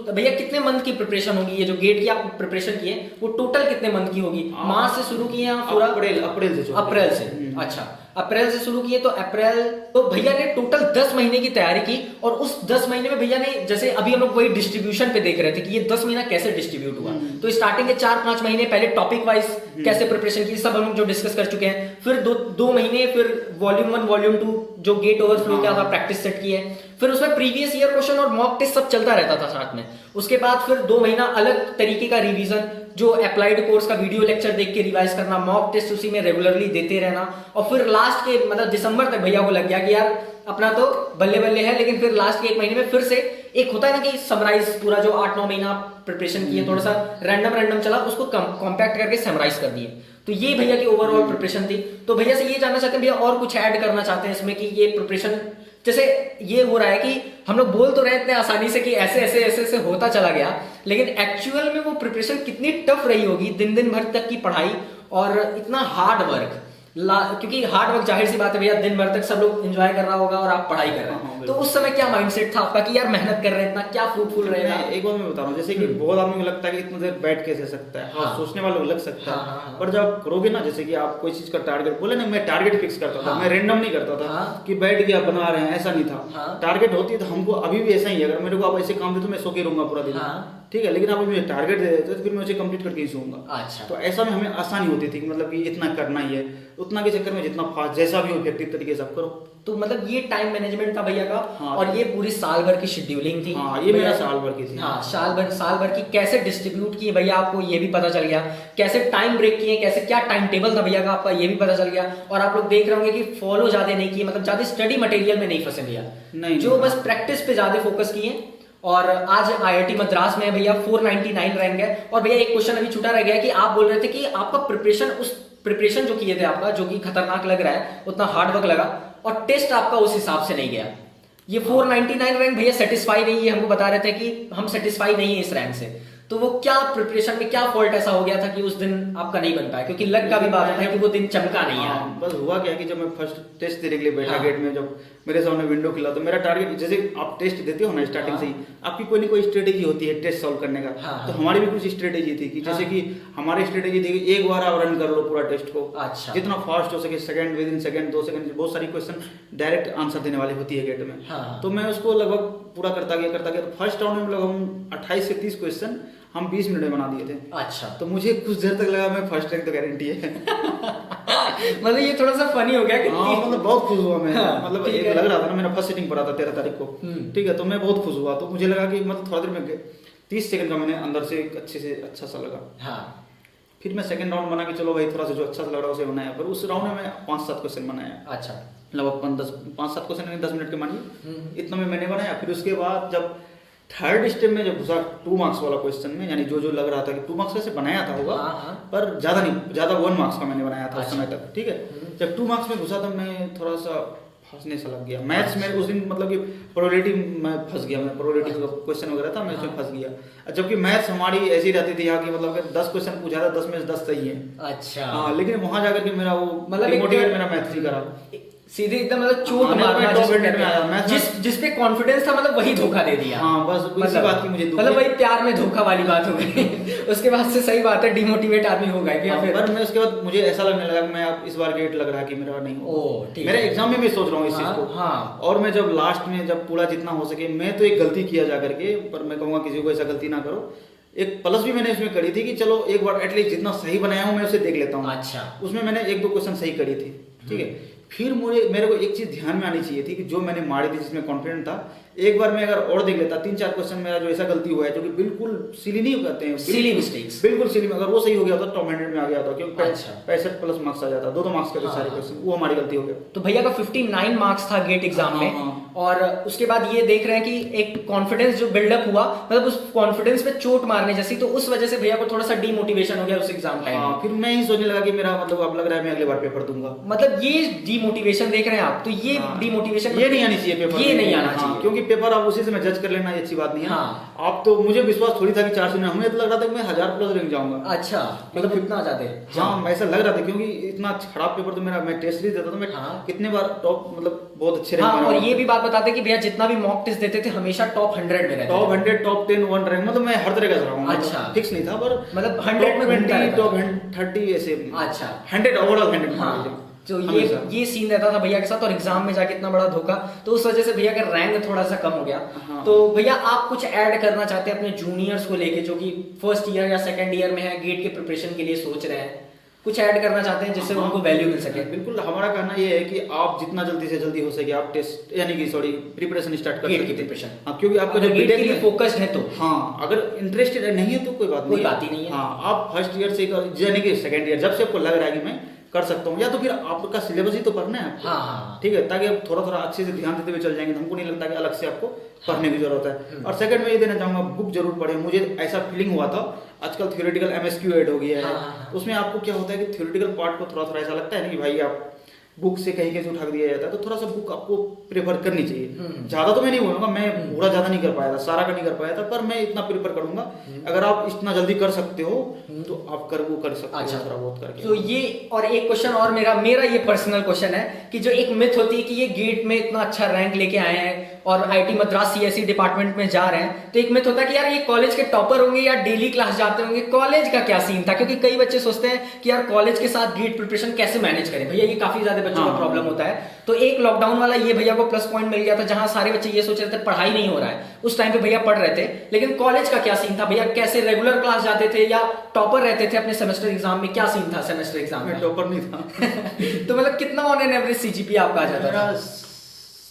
भैया कितने मंथ की प्रिपरेशन होगी, ये जो गेट की आप प्रिपरेशन की है वो टोटल कितने मंथ की होगी? मार्च से शुरू की है पूरा? अप्रैल से। अच्छा, अप्रैल से शुरू किए, तो अप्रैल, तो भैया ने टोटल 10 महीने की तैयारी की। और उस 10 महीने में भैया ने, जैसे अभी हम लोग वही डिस्ट्रीब्यूशन पे देख रहे थे कि ये 10 महीना कैसे डिस्ट्रीब्यूट हुआ, तो स्टार्टिंग के 4-5 महीने पहले टॉपिक वाइज कैसे प्रिपरेशन की, सब हम लोग जो डिस्कस कर चुके हैं। फिर 2 महीने फिर वॉल्यूम 1 वॉल्यूम 2 जो गेट ओवरफ्लो क्या था प्रैक्टिस सेट की है। फिर उसमें प्रीवियस ईयर क्वेश्चन और मॉक टेस्ट सब चलता रहता था साथ में। उसके बाद फिर 2 महीना अलग तरीके का रिवीजन, जो अप्लाइड कोर्स का वीडियो लेक्चर देख के रिवाइज करना, मॉक टेस्ट उसी में रेगुलरली देते रहना। और फिर लास्ट के मतलब दिसंबर तक भैया को लग गया कि यार अपना तो बल्ले बल्ले है, लेकिन फिर लास्ट के 1 महीने में फिर से एक होता है ना कि समराइज पूरा जो 8-9 महीना प्रिपरेशन किए, थोड़ा सा रैंडम चला, उसको कॉम्पैक्ट करके समराइज कर दिए। तो ये भैया की ओवरऑल प्रिपरेशन थी। तो भैया से ये जानना चाहते हैं भैया, और कुछ ऐड करना चाहते हैं इसमें कि ये प्रिपरेशन, जैसे ये हो रहा है कि हम लोग बोल तो रहे इतने आसानी से कि ऐसे होता चला गया, लेकिन एक्चुअल में वो प्रिपरेशन कितनी टफ रही होगी, दिन भर तक की पढ़ाई और इतना हार्ड वर्क, क्योंकि हार्ड वर्क जाहिर सी बात है भैया, दिन भर तक सब लोग एंजॉय कर रहा होगा और आप पढ़ाई कर रहे हाँ, हैं, तो उस समय क्या माइंडसेट था आपका कि यार मेहनत कर रहे हैं इतना, क्या फ्रूटफुल रहेगा? एक बार मैं बता रहा हूँ, जैसे कि बहुत आदमी को लगता है कि इतना देर बैठ कैसे सकता है, हाँ। सोचने वालों को लग सकता हाँ, है, हाँ। पर जब आप करोगे ना, जैसे कि आप कोई चीज का टारगेट बोले ना, मैं टारगेट फिक्स करता था, हाँ। मैं रेंडम नहीं करता था हाँ। कि बैठ के आप बना रहे हैं, ऐसा नहीं था। हाँ। टारगेट होती है तो हमको अभी भी ऐसा ही है, अगर मेरे को आप ऐसे काम दे तो मैं सो के रहूंगा पूरा दिन, हाँ। ठीक है, लेकिन आप मुझे टारगेट दे देते तो फिर मैं उसे कंप्लीट करके ही सोऊंगा। अच्छा। तो ऐसा में हमें आसानी होती थी कि मतलब कि इतना करना ही है, उतना के चक्कर में जितना फास्ट जैसा भी हो इफेक्टिव तरीके से आप करो। तो मतलब ये टाइम मैनेजमेंट था भैया का। हाँ। और ये पूरी साल भर की शेड्यूलिंग थी। हाँ, ये भैया मेरा साल भर की थी। हाँ, साल भर की कैसे डिस्ट्रीब्यूट किए भैया, आपको ये भी पता चल गया। कैसे टाइम ब्रेक किए, कैसे क्या टाइम टेबल था भैया का आपका, ये भी पता चल गया। और आप लोग देख रहे होंगे कि फॉलो ज्यादा नहीं किए, मतलब ज्यादा स्टडी मटेरियल में नहीं फंसे भैया, नहीं, जो बस प्रैक्टिस पे ज्यादा फोकस किए। और आज आईआईटी मद्रास में भैया 499 रैंक है। और भैया एक क्वेश्चन अभी छूटा रह गया कि आप बोल रहे थे कि आपका प्रिपरेशन जो किए थे आपका, जो कि खतरनाक लग रहा है, उतना हार्ड वर्क लगा और टेस्ट आपका उस हिसाब से नहीं गया। ये 499 रैंक भैया सेटिस्फाई नहीं है, हमको बता रहे थे कि हम सेटिस्फाई नहीं है इस रैंक से। तो वो क्या प्रिपरेशन में क्या फॉल्ट ऐसा हो गया था कि उस दिन आपका नहीं बन पाया? क्योंकि लक का भी बात है कि वो दिन चमका नहीं है। हाँ, बस हुआ क्या कि जब मैं फर्स्ट टेस्ट देने के लिए बैठा हाँ। गेट में, जब मेरे सामने विंडो खुला तो मेरा टारगेट, जैसे आप टेस्ट देते हो ना स्टार्टिंग हाँ। से ही, आपकी कोई ना कोई स्ट्रेटेजी होती है टेस्ट सॉल्व करने का। हाँ, तो हाँ। हमारी भी कुछ स्ट्रेटेजी थी कि जैसे हाँ। कि हमारी स्ट्रेटेजी थी कि एक बार आप रन कर लो पूरा टेस्ट को, अच्छा। जितना फास्ट हो सके, second with in second, 2 second, बहुत सारी क्वेश्चन डायरेक्ट आंसर देने वाली होती है गेट में। हाँ। तो मैं उसको लगभग पूरा करता गया। तो फर्स्ट राउंड में लगभग हम 28 से 30 क्वेश्चन हम 20 मिनट में बना दिए थे। अच्छा। तो मुझे कुछ देर तक लगा मैं फर्स्ट रैंक तो गारंटी है। मतलब ये थोड़ा सा फनी हो गया कि हाँ, मतलब बहुत खुश हुआ मैं। हाँ, मतलब ठीक एक है। लग रहा था ना, मेरा फर्स्ट सिटिंग पड़ा था 13 तारीख को, ठीक है, तो मैं बहुत खुश हुआ। तो मुझे लगा कि मतलब थोड़ा देर में 30 सेकंड का मैंने अंदर से एक अच्छे से अच्छा सा लगा। हाँ। फिर मैं सेकंड राउंड बना के चलो भाई थोड़ा सा जो अच्छा सा लग रहा है उसे बनाया। पर उस राउंड में मैं 5-7 क्वेश्चन बनाया। अच्छा। लगभग 5-7 क्वेश्चन 10 मिनट के मानिए, इतना में मैंने बनाया। फिर उसके बाद जब थर्ड स्टेप में जब घुसा 2 मार्क्स वाला क्वेश्चन में, यानी जो लग रहा था कि 2 मार्क्स कैसे बनाया था होगा, हाँ, हाँ। पर ज्यादा नहीं, ज्यादा 1 मार्क्स का मैंने बनाया था उस अच्छा। समय तक, ठीक है। जब 2 मार्क्स में घुसा तो मैं थोड़ा सा फंसने सा लग गया मैथ्स में उस दिन, मतलब कि प्रोबेबिलिटी में फंस गया मैं, प्रोबेबिलिटी का क्वेश्चन वगैरह था, मैं उसमें फंस गया। जबकि मैथ्स हमारी ऐसी रहती थी यहाँ की, मतलब कि 10 क्वेश्चन पूछा था 10 में से 10 सही है। अच्छा। हाँ, लेकिन वहां जाकर के मेरा वो मतलब डिमोटिवेट मेरा मैथ्स ही करा। सीधे एकदम मतलब चोट हाँ, मारना, मैं जिसको top कहते में आया, हैं। मैं जिस पे कॉन्फिडेंस था, मतलब वही धोखा दे दिया। हाँ, बस इसी बात की मुझे दुख मतलब है। वही प्यार में धोखा वाली बात हो गई। उसके बाद से सही बात है, डिमोटिवेट आदमी हो गया हाँ, फिर। पर मैं उसके बाद मुझे ऐसा लगने लगा कि मैं अब इस बार गेट लग रहा है कि मेरा नहीं होगा। ओह, ठीक मेरे है। एग्जाम में मैं सोच रहा हूँ इस चीज हाँ, को। हाँ। और मैं जब लास्ट में जब पूरा जितना हो सके, मैं तो एक गलती किया जा करके, पर मैं कहूँगा किसी को ऐसा गलती ना करो। एक प्लस भी मैंने इसमें करी थी कि चलो एक बार एटलीस्ट जितना सही बनाया हूँ मैं उसे देख लेता हूँ। अच्छा। उसमें मैंने 1-2 क्वेश्चन सही करी थी, ठीक है। फिर मेरे को एक चीज ध्यान में आनी चाहिए थी कि जो मैंने मारी थी जिसमें कॉन्फिडेंट था, एक बार मैं अगर और देख लेता, 3-4 क्वेश्चन मेरा जो ऐसा गलती हुआ है जो कि बिल्कुल सिली नहीं करते हैं, Silly mistakes। बिल्कुल सिली में, अगर वो सही हो गया होता टॉप 100 में आ गया होता, क्योंकि अच्छा। 65+ मार्क्स आ जाता, 2 मार्क्स का जो सारे क्वेश्चन, वो हमारी गलती हो गया। तो भैया का 59 मार्क्स था गेट एग्जाम हाँ, में। हाँ। और उसके बाद ये देख रहे हैं कि एक कॉन्फिडेंस जो बिल्डअप हुआ, मतलब उस कॉन्फिडेंस पे चोट मारने जैसी, तो उस वजह से भैया को थोड़ा सा डिमोटिवेशन हो गया उस एग्जाम टाइम में। फिर मैं ही सोचने लगा कि मेरा मतलब अब लग रहा है मैं अगले बार पेपर दूंगा। मतलब ये डिमोटिवेशन देख रहे हैं आप, तो ये हाँ। डिमोटिवेशन ये नहीं आनी चाहिए पेपर, ये नहीं आना हाँ, चाहिए। क्योंकि पेपर आप उसी से मैं जज कर लेना, ये अच्छी बात नहीं है। हाँ। आप तो मुझे विश्वास थोड़ी था कि 400 में, हमें तो लग रहा था कि मैं 1000+ रैंक जाऊंगा। अच्छा, मतलब इतना ज्यादा। हाँ, ऐसा लग रहा था क्योंकि इतना खराब पेपर तो मेरा, मैं टेस्ट भी देता था, मैं हाँ। कितने बार टॉप, मतलब बहुत अच्छे हाँ, रैंक और ये भी बात बताते कि भैया जितना भी मॉक टेस्ट देते थे हमेशा टॉप 100 में रहते टॉप थे। 100, टॉप 10, 1 रैंक, मतलब मैं हर तरह का रहा हूँ। अच्छा। फिक्स नहीं था, पर मतलब 100 में घूमता रहता टॉप था। 30 ऐसे। अच्छा। 100 ओवरऑल 100 मान हाँ, लीजिए। तो हमेशा। ये सीन रहता था भैया के साथ, और एग्जाम में जाके इतना बड़ा धोखा, तो उस वजह से भैया का रैंक थोड़ा सा कम हो गया। हाँ। तो भैया आप कुछ ऐड करना चाहते हैं अपने जूनियर्स को लेके, जो कि फर्स्ट ईयर या सेकंड ईयर में है, गेट के प्रिपरेशन के लिए सोच रहे हैं, कुछ ऐड करना चाहते हैं जिससे हाँ। उनको वैल्यू मिल सके? बिल्कुल, हमारा कहना ये है कि आप जितना जल्दी से जल्दी हो सके आप टेस्ट, यानी कि सॉरी, प्रिपरेशन स्टार्ट कर गेट की सकते हैं। प्रिपरेशन। हाँ, क्योंकि आपका जो गेट के बीटेक लिए में, फोकस्ड है तो। हाँ, अगर इंटरेस्टेड नहीं है तो कोई बात ही नहीं है। हाँ, आप फर्स्ट ईयर से, यानी कि सेकंड ईयर, जब से आपको लग रहा है कि मैं कर सकता हूँ, या तो फिर आपका सिलेबस ही तो पढ़ना है आपको। हाँ, हाँ। ठीक है, ताकि आप थोड़ा थोड़ा अच्छे से ध्यान देते हुए चल जाएंगे, तो हमको नहीं लगता कि अलग से आपको पढ़ने की जरूरत है। और सेकंड में ये देना चाहूंगा, बुक जरूर पढ़े। मुझे ऐसा फीलिंग हुआ था, आजकल थ्योरेटिकल MSQ ऐड हो गया है। हाँ। उसमें आपको क्या होता है कि थ्योरेटिकल पार्ट को थोड़ा थोड़ा ऐसा लगता है ना कि भाई आप बुक से कहीं कहीं से उठा के दिया जाता है, तो थोड़ा सा बुक आपको प्रेफर करनी चाहिए। ज्यादा तो मैं नहीं बोलूंगा, मैं पूरा ज्यादा नहीं कर पाया था, सारा का नहीं कर पाया था, पर मैं इतना प्रेफर करूंगा अगर आप इतना जल्दी कर सकते हो तो आप कर सकते हो। अच्छा, थोड़ा बहुत करके। तो ये और एक क्वेश्चन और मेरा ये पर्सनल क्वेश्चन है कि जो एक मिथ होती है कि ये गेट में इतना अच्छा रैंक लेके आए हैं और आईटी मद्रास सीएसई डिपार्टमेंट में जा रहे हैं, तो एक मिथ होता है कि यार ये कॉलेज के टॉपर होंगे या डेली क्लास जाते होंगे, कॉलेज का क्या सीन था? क्योंकि कई बच्चे सोचते हैं कि यार कॉलेज के साथ गेट प्रिपरेशन कैसे मैनेज करें। भैया ये काफी ज्यादा बच्चों का प्रॉब्लम होता है। तो एक लॉकडाउन वाला ये भैया को प्लस पॉइंट मिल गया था, जहां सारे बच्चे ये सोच रहे थे पढ़ाई नहीं हो रहा है, उस टाइम पे भैया पढ़ रहे थे। लेकिन कॉलेज का क्या सीन था भैया? कैसे रेगुलर क्लास जाते थे या टॉपर रहते थे अपने सेमेस्टर एग्जाम में? क्या सीन था सेमेस्टर एग्जाम में? टॉपर नहीं था। तो मतलब कितना ऑन एन एवरेज सीजीपीए आपका आ जाता था?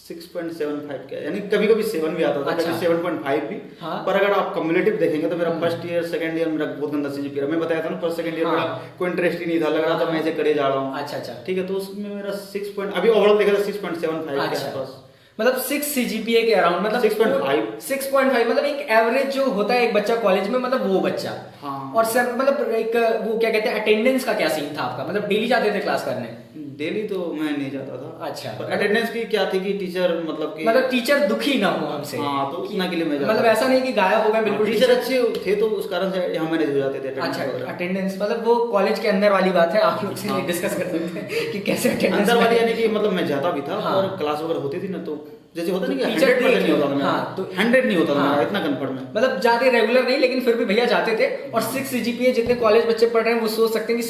6.75 का, यानी कभी कभी 7 भी आता था, अच्छा। कभी 7.5 भी। हाँ। पर अगर आप कम्युलेटिव देखेंगे तो मेरा फर्स्ट ईयर सेकंड ईयर मेरा बहुत गंदा सीजीपीए रहा। मैं बताया था ना, फर्स्ट सेकंड ईयर हाँ। मेरा कोई इंटरेस्ट ही नहीं था, लग रहा था मैं ऐसे करे जा रहा हूँ। अच्छा अच्छा, ठीक है, तो उसमें मेरा 6 पॉइंट, अभी ओवरऑल देखा था 6.75 के अच्छा। आसपास। मतलब 6 सीजीपीए के अराउंड, मतलब 6.5 6.5 मतलब एक एवरेज जो होता है एक बच्चा कॉलेज में, मतलब वो बच्चा। हाँ। और सर मतलब एक वो क्या कहते हैं, अटेंडेंस का क्या सीन था आपका? मतलब डेली जाते थे क्लास करने? डेली तो मैं नहीं जाता था। अच्छा। पर अटेंडेंस की क्या थी कि टीचर मतलब कि मतलब टीचर दुखी ना हो हमसे। हाँ, तो उतना के लिए मैं जाता मतलब था। ऐसा नहीं कि गायब हो गए बिल्कुल। टीचर अच्छे थे तो उस कारण से यहाँ मैनेज हो जाते थे। अच्छा, अटेंडेंस मतलब वो कॉलेज के अंदर वाली बात है, आप लोग से हाँ। डिस्कस कर सकते हैं कि कैसे अटेंडेंस अंदर वाली, यानी कि मतलब मैं जाता भी था हाँ। और क्लास वगैरह होती थी ना, तो जैसे होता तो नहीं कि टीचर 100% नहीं होता था मेरा। हाँ, तो 100 नहीं होता था हाँ। मेरा, इतना कंफर्म है। मतलब ज्यादा रेगुलर नहीं, लेकिन फिर भी भैया जाते थे। और 6 सीजीपीए जितने कॉलेज बच्चे पढ़ रहे हैं वो सोच सकते हैं कि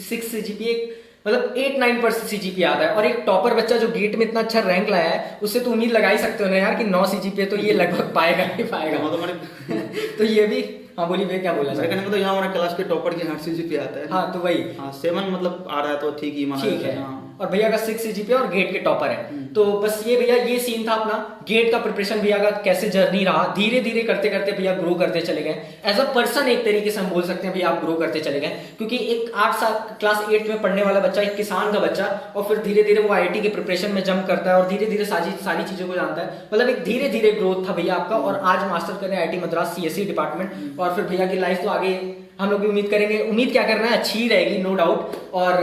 6 सीजीपीए मतलब 8-9% सीजीपीए आता है। और एक टॉपर बच्चा जो गेट में इतना अच्छा रैंक लाया है, उससे तो उम्मीद लगा ही सकते हो ना यार कि 9 सीजीपीए तो ये लगभग पाएगा ही पाएगा। हाँ, तो मैंने तो ये भी, हाँ बोलिए भैया क्या बोला मेरे कहने का तो यहाँ हमारे क्लास के टॉपर की 8 सीजीपीए आता है। हाँ, तो वही। हाँ, 7 मतलब आ रहा है तो ठीक ही माना ठीक जाता है। हाँ। और भैया का 6 सीजीपीए और गेट के टॉपर है। तो बस ये भैया ये सीन था अपना गेट का प्रिपरेशन। भैया का कैसे जर्नी रहा, धीरे धीरे करते करते भैया ग्रो करते चले गए एज अ पर्सन। एक तरीके से हम बोल सकते हैं भैया आप ग्रो करते चले गए, क्योंकि एक 8 साल क्लास 8 में पढ़ने वाला बच्चा, एक किसान का बच्चा, और फिर धीरे धीरे वो आईटी के प्रिपरेशन में जंप करता है और धीरे धीरे सारी चीजों को जानता है। मतलब एक धीरे धीरे ग्रोथ था भैया आपका। और आज मास्टर कर रहे हैं आईटी मद्रास सीएसई डिपार्टमेंट। और फिर भैया की लाइफ तो आगे हम लोग भी उम्मीद करेंगे, उम्मीद क्या करना है, अच्छी ही रहेगी नो डाउट। और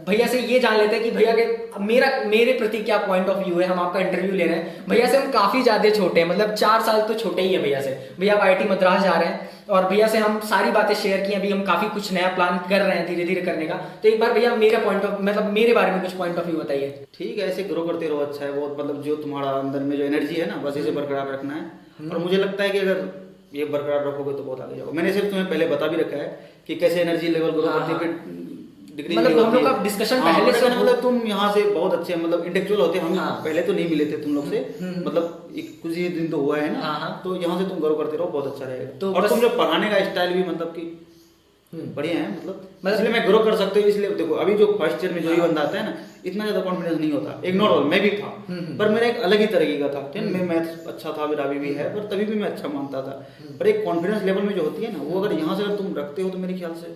भैया से ये जान लेते हैं कि भैया के मेरे प्रति क्या पॉइंट ऑफ व्यू है। हम आपका इंटरव्यू ले रहे हैं भैया से, हम काफी ज्यादा छोटे हैं, मतलब 4 साल तो छोटे ही है भैया से। भैया आप आईटी मद्रास जा रहे हैं और भैया से हम सारी बातें शेयर की। अभी हम काफी कुछ नया प्लान कर रहे हैं धीरे धीरे करने का। तो एक बार भैया मेरा पॉइंट ऑफ मतलब मेरे बारे में कुछ पॉइंट ऑफ व्यू बताइए। ठीक है, ऐसे ग्रो करते रहो, अच्छा है बहुत। मतलब जो तुम्हारा अंदर में जो एनर्जी है ना, बस इसे बरकरार रखना है। और मुझे लगता है कि अगर ये बरकरार रखोगे तो बहुत आगे जाओगे। मैंने सिर्फ तुम्हें पहले बता भी रखा है कि कैसे एनर्जी लेवल ग्रो करती है, फिर डिग्री मतलब हम लोग का डिस्कशन पहले से मतलब तुम यहाँ से बहुत अच्छे मतलब इंटेलेक्चुअल होते। हम हाँ। पहले तो नहीं मिले थे तुम लोग से, मतलब कुछ ही दिन तो हुआ है ना। हाँ, हाँ। तो यहाँ से तुम ग्रो करते रहो, बहुत अच्छा रहेगा। तो और बस- तुम जो पढ़ाने का स्टाइल भी मतलब कि बढ़िया है, मतलब इसलिए मैं ग्रो कर सकते हो। इसलिए देखो अभी जो फर्स्ट ईयर में जो ही बंदा आता है ना, इतना ज्यादा कॉन्फिडेंस नहीं होता। एक नॉर्मल मैं भी था, पर मेरा एक अलग ही तरीके का था। ठीक है, मैं मैथ अच्छा था, मेरा अभी भी है, पर तभी भी मैं अच्छा मानता था। पर एक कॉन्फिडेंस लेवल में जो होती है ना, वो अगर यहाँ से अगर तुम रखते हो तो मेरे ख्याल से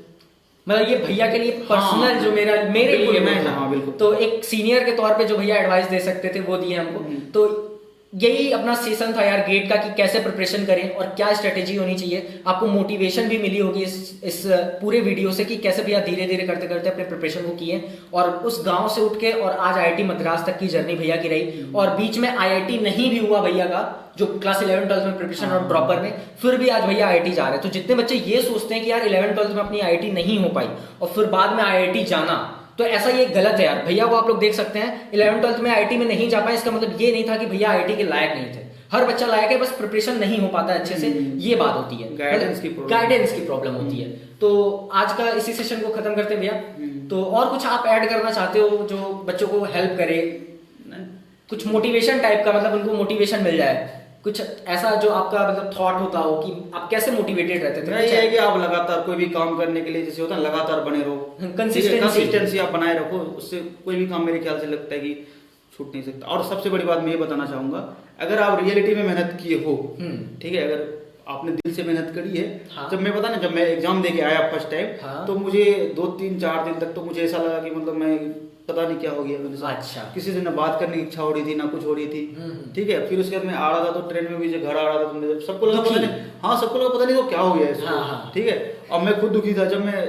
मतलब ये भैया के लिए पर्सनल हाँ, जो मेरे बिल्कुल, लिए मैं था। हाँ, बिल्कुल। तो एक सीनियर के तौर पे जो भैया एडवाइस दे सकते थे वो दिए हमको। तो यही अपना सेशन था यार गेट का कि कैसे प्रिपरेशन करें और क्या स्ट्रेटेजी होनी चाहिए। आपको मोटिवेशन भी मिली होगी इस पूरे वीडियो से कि कैसे भैया धीरे धीरे करते करते अपने प्रिपरेशन को किए और उस गांव से उठ के और आज आईआईटी मद्रास तक की जर्नी भैया की रही। और बीच में आईआईटी नहीं भी हुआ भैया का, जो क्लास 11-12 में प्रिपरेशन और ड्रॉपर में, फिर भी आज भैया आईआईटी जा रहे हैं। तो जितने बच्चे ये सोचते हैं कि यार 11-12 में अपनी आईआईटी नहीं हो पाई और फिर बाद में आईआईटी जाना, तो ऐसा ये गलत है यार। भैया को आप लोग देख सकते हैं 11-12 में आईआईटी में नहीं जा पाए, इसका मतलब ये नहीं था कि भैया आईआईटी के लायक नहीं थे। हर बच्चा लायक है, बस प्रिपरेशन नहीं हो पाता अच्छे से, ये बात होती है। गाइडेंस की प्रॉब्लम होती है। तो आज का इसी सेशन को खत्म करते हैं भैया। तो और कुछ आप ऐड करना चाहते हो जो बच्चों को हेल्प करे, कुछ मोटिवेशन टाइप का, मतलब उनको मोटिवेशन मिल जाए, कुछ ऐसा जो आपका मतलब थॉट होता हो कि आप कैसे मोटिवेटेड रहते थे? ये है कि आप लगातार कोई भी काम करने के लिए, जैसे होता है लगातार बने रहो, कंसिस्टेंसी आप बनाए रखो, उससे कोई भी काम मेरे ख्याल से लगता है कि छूट नहीं सकता। और सबसे बड़ी बात मैं ये बताना चाहूंगा, अगर आप रियलिटी में मेहनत किए हो, ठीक है, अगर आपने दिल से मेहनत करी है। हाँ। जब मैं एग्जाम देके आया फर्स्ट टाइम, हाँ। तो मुझे 2-3-4 दिन तक तो मुझे ऐसा लगा कि मतलब मैं पता नहीं क्या हो गया मेरे साथ। अच्छा। किसी से ना बात करने की इच्छा हो रही थी ना कुछ हो रही थी। ठीक है, फिर उसके बाद मैं आ रहा था तो ट्रेन में भी जो घर आ रहा था, तुमने सबको लगा पता नहीं, हाँ सबको लगा पता नहीं तो क्या हो गया इसको। हाँ, हाँ। ठीक है, और मैं खुद दुखी था जब मैं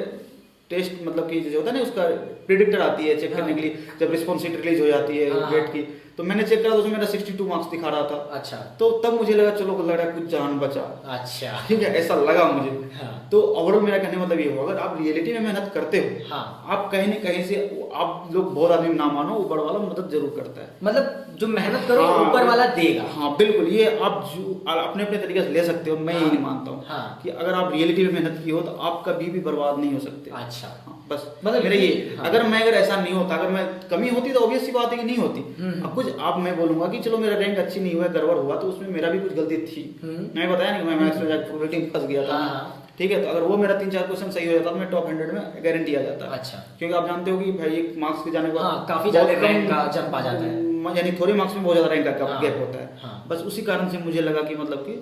टेस्ट मतलब कि जो होता है ना उसका प्रिडिक्टर आती है चेक करने के लिए, जब रिस्पॉन्स शीट रिलीज हो जाती है वेट की, तो मैंने चेक करा तो उसमें मेरा 62 मार्क्स दिखा रहा था। अच्छा। तो तब मुझे लगा चलो लग रहा है कुछ जान बचा। अच्छा। ठीक है, ऐसा लगा मुझे। हाँ। तो ओवरऑल मेरा कहने मतलब ये हुआ, अगर आप रियलिटी में मेहनत करते हो, हाँ। आप कहीं न कहीं से, आप लोग बहुत आदमी ना मानो, ऊपर वाला मदद जरूर करता है। मतलब जो मेहनत करो हाँ, ऊपर वाला देगा। हाँ बिल्कुल, ये आप जो अपने अपने तरीके से ले सकते हो, मैं यही मानता हूँ। हाँ। कि अगर आप रियलिटी में मेहनत की हो तो आप कभी भी बर्बाद नहीं हो सकते। अच्छा। हाँ, बस मतलब मेरा ये, हाँ। अगर ऐसा नहीं होता, अगर मैं कमी होती तो ऑब्वियस सी बात है कि नहीं होती। अब कुछ आप, मैं बोलूंगा कि चलो मेरा रैंक अच्छी नहीं हुआ, गड़बड़ हुआ, तो उसमें मेरा भी कुछ गलती थी। मैं बताया नहीं, मैं मैथ्स में जाकर प्रोबेबिलिटी में फंस गया था। हाँ। ठीक है, तो अगर वो मेरा 3-4 क्वेश्चन सही हो जाता तो मैं टॉप 100 में गारंटी आ जाता। अच्छा। क्योंकि आप जानते हो कि भाई एक मार्क्स के जाने के बाद हाँ, काफी ज्यादा बहुत कम रैंक का जंप आ जाता है। यानी थोड़े मार्क्स में बहुत ज्यादा रैंक का हाँ। गैप होता है। हाँ। बस उसी कारण से मुझे लगा कि मतलब कि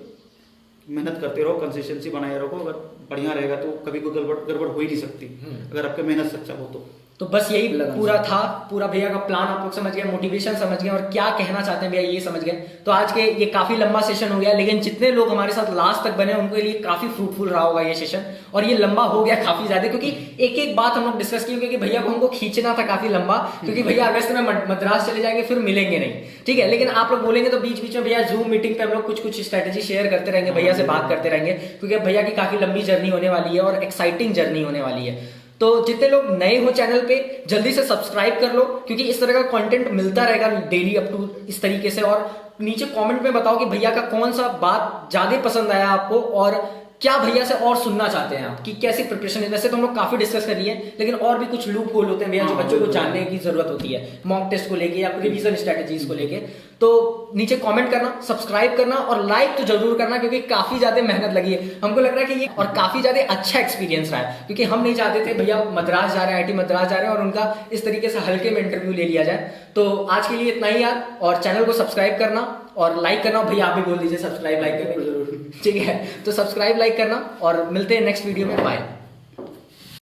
मेहनत करते रहो, कंसिस्टेंसी बनाए रखो, अगर बढ़िया रहेगा तो कभी कोई गड़बड़ हो ही नहीं सकती, अगर आपका मेहनत सच्चा हो तो बस यही पूरा था, पूरा भैया का प्लान आप लोग समझ गए, मोटिवेशन समझ गए और क्या कहना चाहते हैं भैया ये समझ गए। तो आज के ये काफी लंबा सेशन हो गया, लेकिन जितने लोग हमारे साथ लास्ट तक बने उनके लिए काफी फ्रूटफुल रहा होगा ये सेशन। और ये लंबा हो गया काफी ज्यादा, क्योंकि एक एक बात हम लोग डिस्कस किए, क्योंकि भैया को हमको खींचना था काफी लंबा, क्योंकि भैया अगस्त में मद्रास चले जाएंगे, फिर मिलेंगे नहीं। ठीक है, लेकिन आप लोग बोलेंगे तो बीच बीच में भैया जूम मीटिंग पे हम लोग कुछ कुछ स्ट्रेटेजी शेयर करते रहेंगे, भैया से बात करते रहेंगे, क्योंकि भैया की काफी लंबी जर्नी होने वाली है और एक्साइटिंग जर्नी होने वाली है। तो जितने लोग नए हो चैनल पे जल्दी से सब्सक्राइब कर लो, क्योंकि इस तरह का कंटेंट मिलता रहेगा डेली अप टू इस तरीके से। और नीचे कमेंट में बताओ कि भैया का कौन सा बात ज्यादा पसंद आया आपको, और क्या भैया से और सुनना चाहते हैं आप, कि कैसी प्रिपरेशन है। वैसे तो हम लोग काफी डिस्कस कर लिए, लेकिन और भी कुछ लूप होल होते हैं भैया जो बच्चों को जानने की जरूरत होती है, मॉक टेस्ट को लेके या रिवीजन स्ट्रेटजीज को लेके। तो नीचे कमेंट करना, सब्सक्राइब करना और लाइक तो जरूर करना, क्योंकि काफी ज्यादा मेहनत लगी है। हमको लग रहा है कि ये और काफी ज्यादा अच्छा एक्सपीरियंस रहा है, क्योंकि हम नहीं चाहते थे भैया मद्रास जा रहे हैं, IIT मद्रास जा रहे हैं और उनका इस तरीके से हल्के में इंटरव्यू ले लिया जाए। तो आज के लिए इतना ही यार, और चैनल को सब्सक्राइब करना और लाइक करना। भैया आप भी बोल दीजिए सब्सक्राइब लाइक करना जरूर। ठीक है, तो सब्सक्राइब लाइक करना और मिलते हैं नेक्स्ट वीडियो में। बाय।